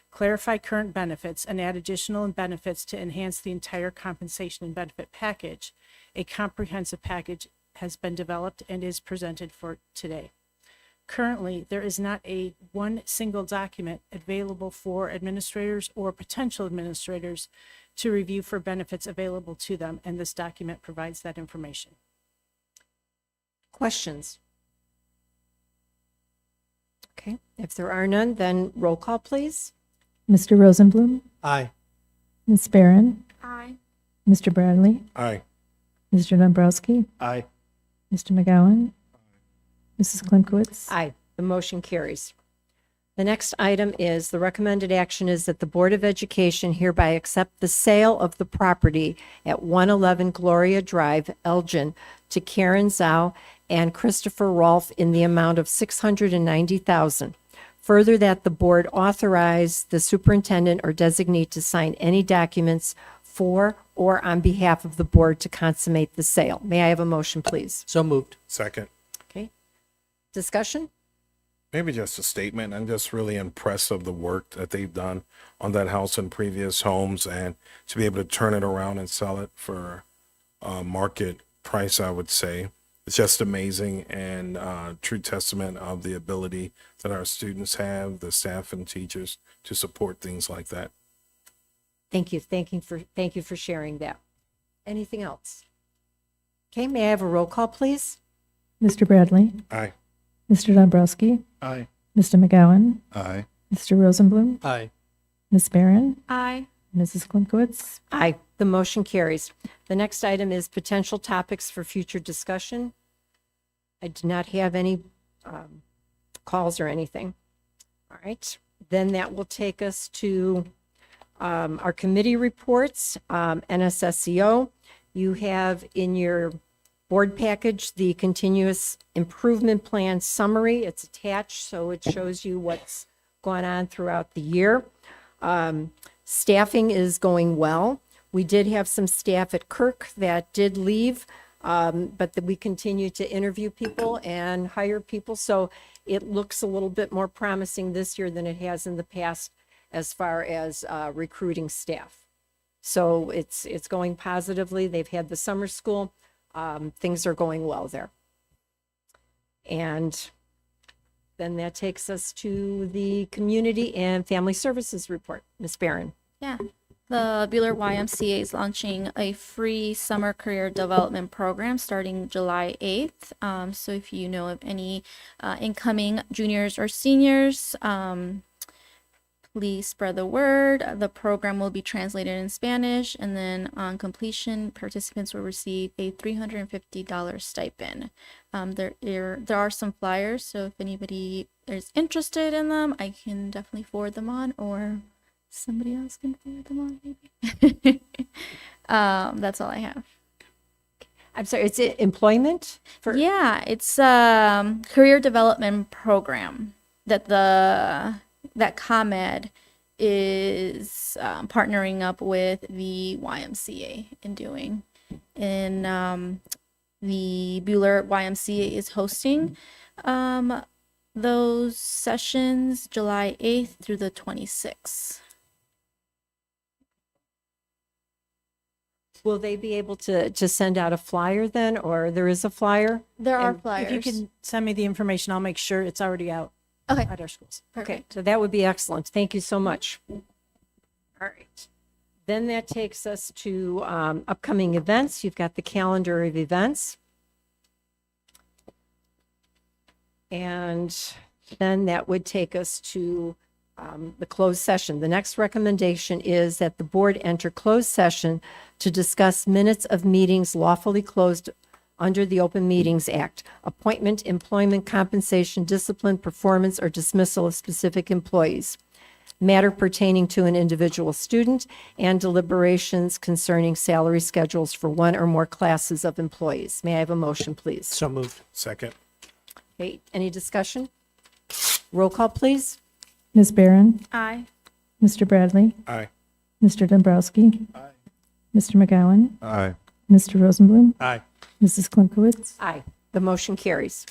Speaker 5: clarify current benefits, and add additional benefits to enhance the entire compensation and benefit package, a comprehensive package has been developed and is presented for today. Currently, there is not a one single document available for administrators or potential administrators to review for benefits available to them, and this document provides that information.
Speaker 1: Questions? Okay, if there are none, then roll call, please.
Speaker 2: Mr. Rosenblum,
Speaker 16: Aye.
Speaker 2: Ms. Barron,
Speaker 20: Aye.
Speaker 2: Mr. Bradley,
Speaker 18: Aye.
Speaker 2: Mr. Dombrowski,
Speaker 3: Aye.
Speaker 2: Mr. McGowan, Mrs. Klimkowitz.
Speaker 1: Aye, the motion carries. The next item is the recommended action is that the Board of Education hereby accept the sale of the property at 111 Gloria Drive, Elgin, to Karen Zhao and Christopher Rolfe in the amount of $690,000. Further, that the board authorize the superintendent or designate to sign any documents for or on behalf of the board to consummate the sale. May I have a motion, please?
Speaker 16: So moved.
Speaker 18: Second.
Speaker 1: Okay. Discussion?
Speaker 18: Maybe just a statement. I'm just really impressed of the work that they've done on that house in previous homes, and to be able to turn it around and sell it for market price, I would say. It's just amazing and true testament of the ability that our students have, the staff and teachers, to support things like that.
Speaker 1: Thank you. Thank you for sharing that. Anything else? Okay, may I have a roll call, please?
Speaker 2: Mr. Bradley,
Speaker 18: Aye.
Speaker 2: Mr. Dombrowski,
Speaker 3: Aye.
Speaker 2: Mr. McGowan,
Speaker 17: Aye.
Speaker 2: Mr. Rosenblum,
Speaker 16: Aye.
Speaker 2: Ms. Barron,
Speaker 20: Aye.
Speaker 2: Mrs. Klimkowitz.
Speaker 1: Aye, the motion carries. The next item is potential topics for future discussion. I do not have any calls or anything. All right, then that will take us to our committee reports, NSSEO. You have in your board package the continuous improvement plan summary. It's attached, so it shows you what's gone on throughout the year. Staffing is going well. We did have some staff at Kirk that did leave, but that we continue to interview people and hire people. So it looks a little bit more promising this year than it has in the past as far as recruiting staff. So it's going positively. They've had the summer school. Things are going well there. And then that takes us to the Community and Family Services Report. Ms. Barron.
Speaker 20: Yeah. The Bueller YMCA is launching a free summer career development program starting July 8th. So if you know of any incoming juniors or seniors, please spread the word. The program will be translated in Spanish, and then on completion, participants will receive a $350 stipend. There are some flyers, so if anybody is interested in them, I can definitely forward them on, or somebody else can forward them on, maybe. That's all I have.
Speaker 1: I'm sorry, it's employment?
Speaker 20: Yeah, it's career development program that ComEd is partnering up with the YMCA in doing. And the Bueller YMCA is hosting those sessions July 8th through the 26th.
Speaker 1: Will they be able to send out a flyer then, or there is a flyer?
Speaker 20: There are
Speaker 1: And
Speaker 20: flyers.
Speaker 5: If you can send me the information, I'll make sure it's already out at our schools.
Speaker 1: Okay, so that would be excellent. Thank you so much. All right. Then that takes us to upcoming events. You've got the calendar of events. And then that would take us to the closed session. The next recommendation is that the board enter closed session to discuss minutes of meetings lawfully closed under the Open Meetings Act, appointment, employment, compensation, discipline, performance, or dismissal of specific employees. matter pertaining to an individual student, and deliberations concerning salary schedules for one or more classes of employees. May I have a motion, please?
Speaker 16: So moved.
Speaker 18: Second.
Speaker 1: Okay, any discussion? Roll call, please.
Speaker 2: Ms. Barron,
Speaker 20: Aye.
Speaker 2: Mr. Bradley,
Speaker 18: Aye.
Speaker 2: Mr. Dombrowski, Mr. McGowan,
Speaker 17: Aye.
Speaker 2: Mr. Rosenblum,
Speaker 16: Aye.
Speaker 2: Mrs. Klimkowitz.
Speaker 1: Aye. The motion carries.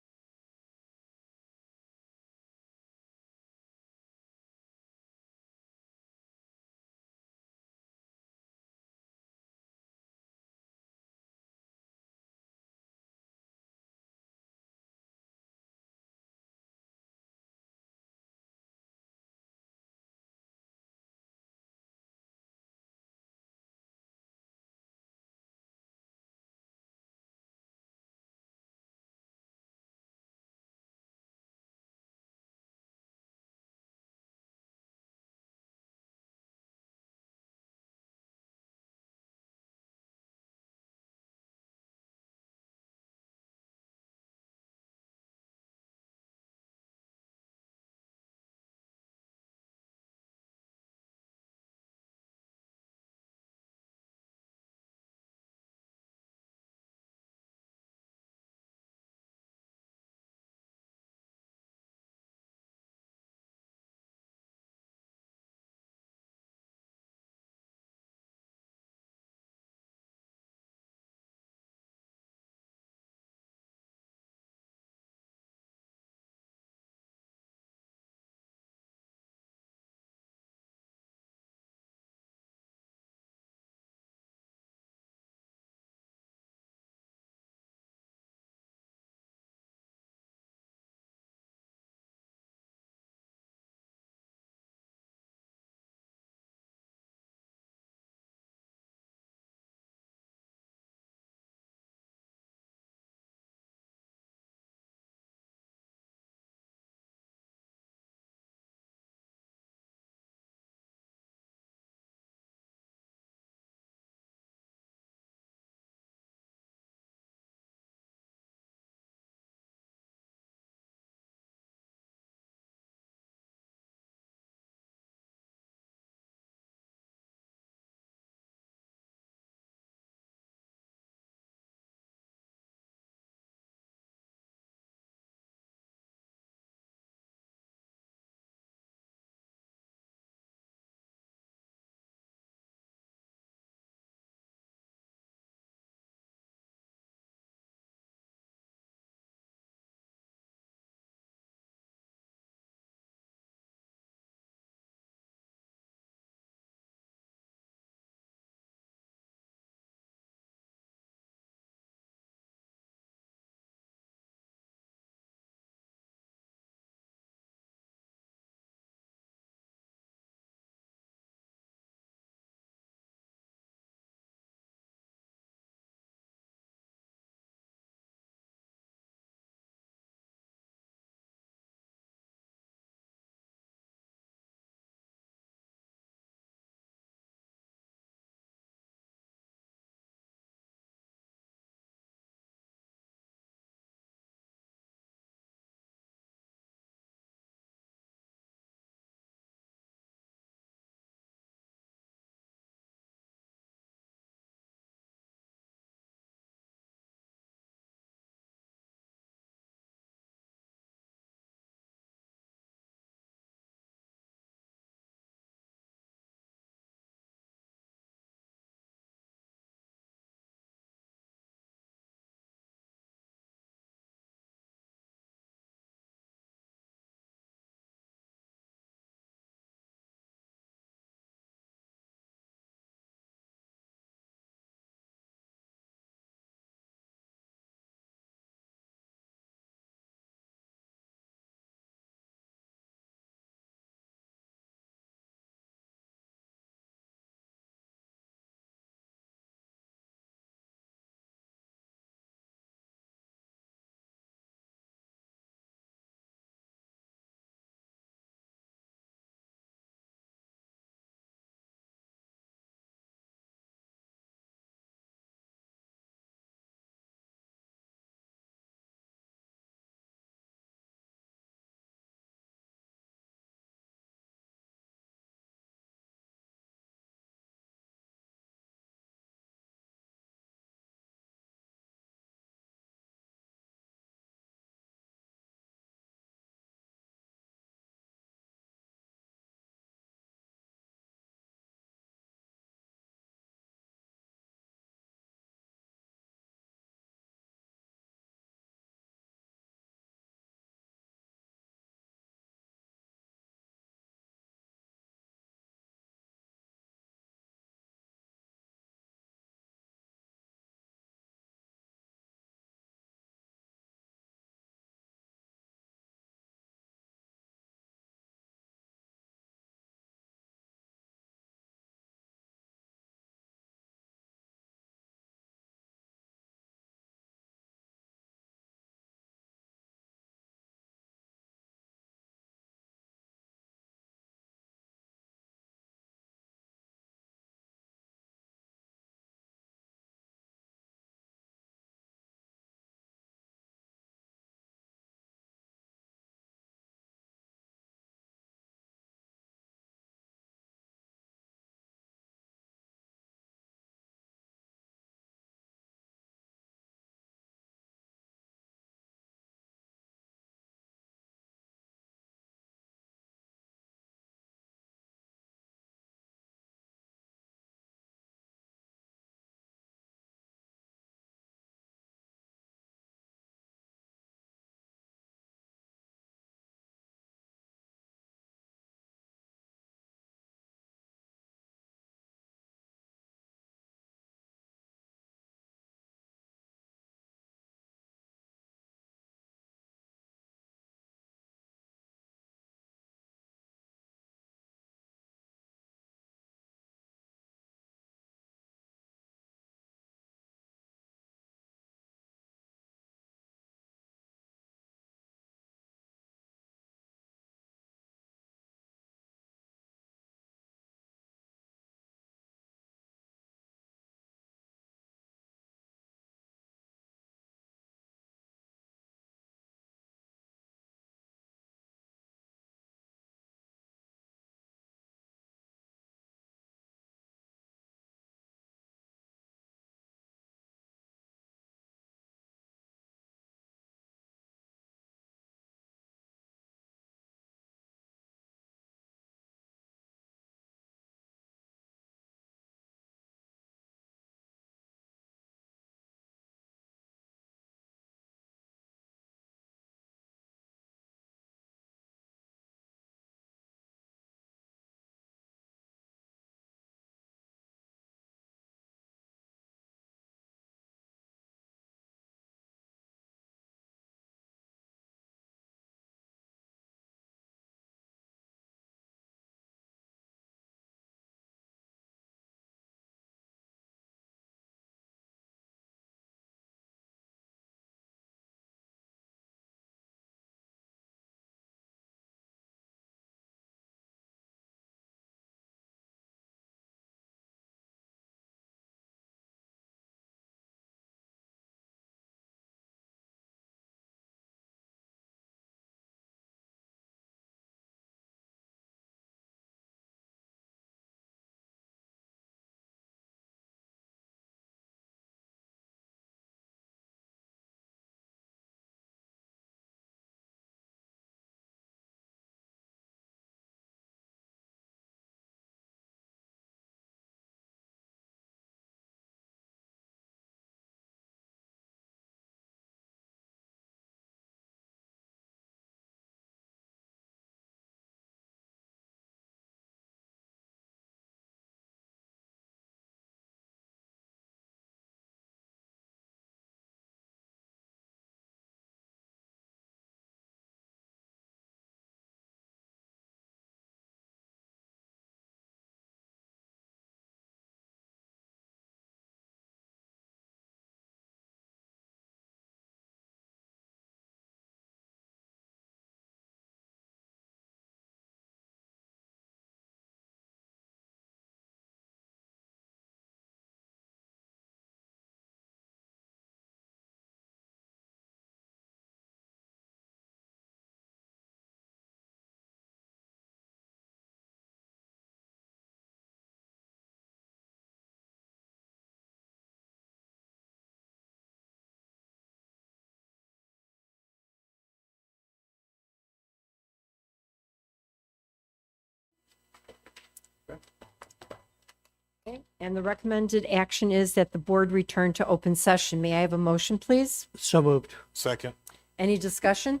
Speaker 1: And the recommended action is that the board return to open session. May I have a motion, please?
Speaker 16: So moved.
Speaker 18: Second.
Speaker 1: Any discussion?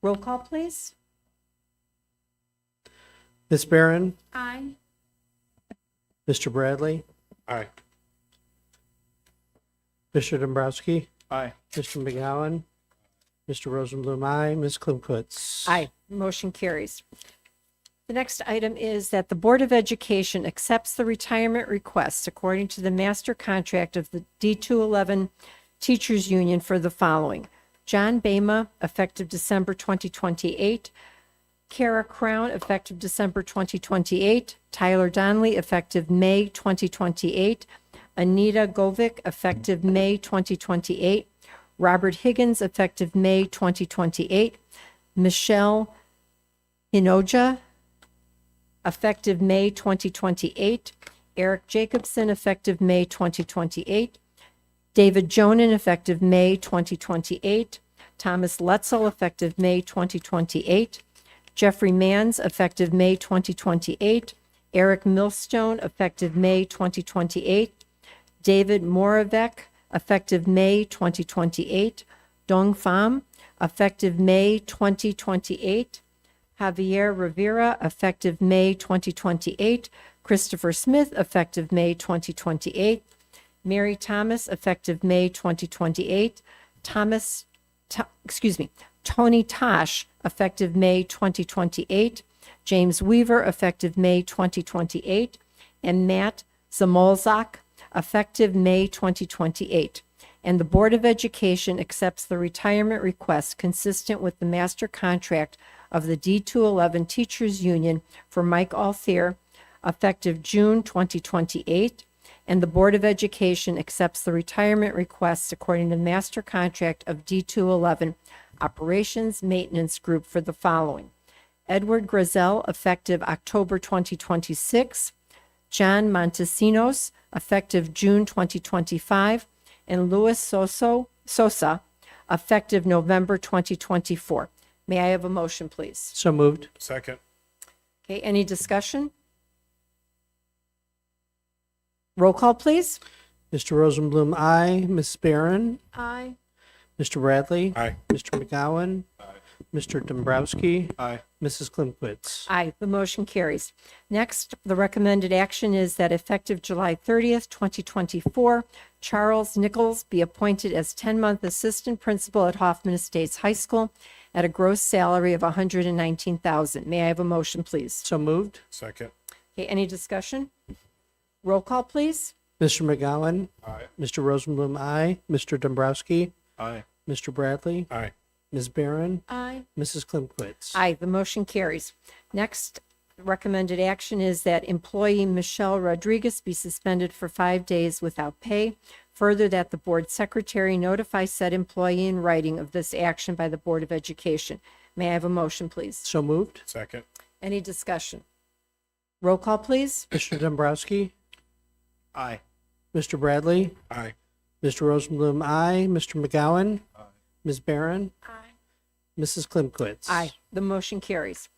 Speaker 1: Roll call, please.
Speaker 16: Ms. Barron,
Speaker 20: Aye.
Speaker 16: Mr. Bradley,
Speaker 18: Aye.
Speaker 16: Mr. Dombrowski,
Speaker 3: Aye.
Speaker 16: Mr. McGowan, Mr. Rosenblum, aye. Ms. Klimkowitz.
Speaker 1: Aye. Motion carries. The next item is that the Board of Education accepts the retirement request according to the master contract of the D211 Teachers Union for the following: John Bama, effective December 2028, Kara Crown, effective December 2028, Tyler Donnelly, effective May 2028, Anita Govic, effective May 2028, Robert Higgins, effective May 2028, Michelle Hinoja, effective May 2028, Eric Jacobson, effective May 2028, David Jonan, effective May 2028, Thomas Letzel, effective May 2028, Jeffrey Manns, effective May 2028, Eric Millstone, effective May 2028, David Moravec, effective May 2028, Dong Pham, effective May 2028, Javier Rivera, effective May 2028, Christopher Smith, effective May 2028, Mary Thomas, effective May 2028, Tony Tosh, effective May 2028, James Weaver, effective May 2028, and Matt Zamolzak, effective May 2028. And the Board of Education accepts the retirement request consistent with the master contract of the D211 Teachers Union for Mike Althier, effective June 2028. And the Board of Education accepts the retirement request according to the master contract of D211 Operations Maintenance Group for the following: Edward Grizel, effective October 2026, John Montesinos, effective June 2025, and Luis Sosa, effective November 2024. May I have a motion, please?
Speaker 16: So moved.
Speaker 18: Second.
Speaker 1: Okay, any discussion? Roll call, please.
Speaker 16: Mr. Rosenblum, aye. Ms. Barron,
Speaker 20: Aye.
Speaker 16: Mr. Bradley,
Speaker 18: Aye.
Speaker 16: Mr. McGowan, Mr. Dombrowski,
Speaker 18: Aye.
Speaker 16: Mrs. Klimkowitz.
Speaker 1: Aye, the motion carries. Next, the recommended action is that effective July 30th, 2024, Charles Nichols be appointed as 10-month assistant principal at Hoffman Estates High School at a gross salary of $119,000. May I have a motion, please?
Speaker 16: So moved.
Speaker 18: Second.
Speaker 1: Okay, any discussion? Roll call, please.
Speaker 16: Mr. McGowan,
Speaker 18: Aye.
Speaker 16: Mr. Rosenblum, aye. Mr. Dombrowski,
Speaker 18: Aye.
Speaker 16: Mr. Bradley,
Speaker 18: Aye.
Speaker 16: Ms. Barron,
Speaker 20: Aye.
Speaker 16: Mrs. Klimkowitz.
Speaker 1: Aye, the motion carries. Next, recommended action is that employee Michelle Rodriguez be suspended for 5 days without pay. Further, that the board secretary notify said employee in writing of this action by the Board of Education. May I have a motion, please?
Speaker 16: So moved.
Speaker 18: Second.
Speaker 1: Any discussion? Roll call, please.
Speaker 16: Mr. Dombrowski,
Speaker 18: Aye.
Speaker 16: Mr. Bradley,
Speaker 18: Aye.
Speaker 16: Mr. Rosenblum, aye. Mr. McGowan, Ms. Barron,
Speaker 20: Aye.
Speaker 16: Mrs. Klimkowitz.
Speaker 1: Aye, the motion carries.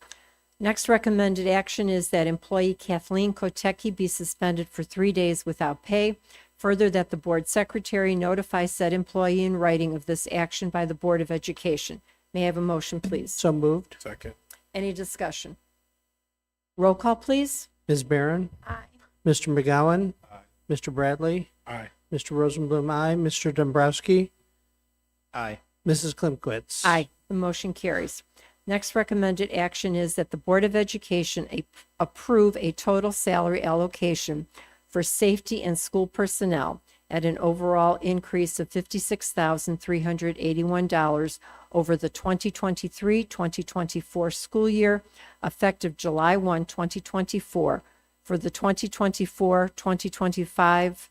Speaker 1: Next recommended action is that employee Kathleen Kotecki be suspended for 3 days without pay. Further, that the board secretary notify said employee in writing of this action by the Board of Education. May I have a motion, please?
Speaker 16: So moved.
Speaker 18: Second.
Speaker 1: Any discussion? Roll call, please.
Speaker 16: Ms. Barron,
Speaker 20: Aye.
Speaker 16: Mr. McGowan,
Speaker 18: Aye.
Speaker 16: Mr. Bradley,
Speaker 18: Aye.
Speaker 16: Mr. Rosenblum, aye. Mr. Dombrowski,
Speaker 3: Aye.
Speaker 16: Mrs. Klimkowitz.
Speaker 1: Aye, the motion carries. Next recommended action is that the Board of Education approve a total salary allocation for safety and school personnel at an overall increase of $56,381 over the 2023-2024 school year, effective July 1, 2024, for the 2024-2025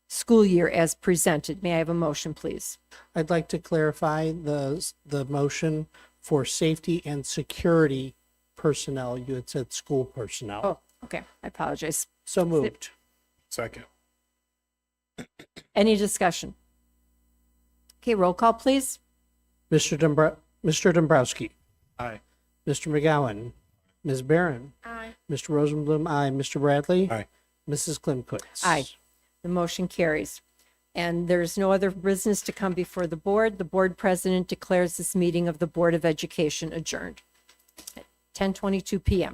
Speaker 1: school year as presented. May I have a motion, please?
Speaker 16: I'd like to clarify the motion for safety and security personnel. You had said school personnel.
Speaker 1: Oh, okay, I apologize.
Speaker 16: So moved.
Speaker 18: Second.
Speaker 1: Any discussion? Okay, roll call, please.
Speaker 16: Mr. Dombrowski,
Speaker 18: Aye.
Speaker 16: Mr. McGowan, Ms. Barron,
Speaker 20: Aye.
Speaker 16: Mr. Rosenblum, aye. Mr. Bradley,
Speaker 18: Aye.
Speaker 16: Mrs. Klimkowitz.
Speaker 1: Aye. The motion carries. And there's no other business to come before the board. The board president declares this meeting of the Board of Education adjourned at 10:22 p.m.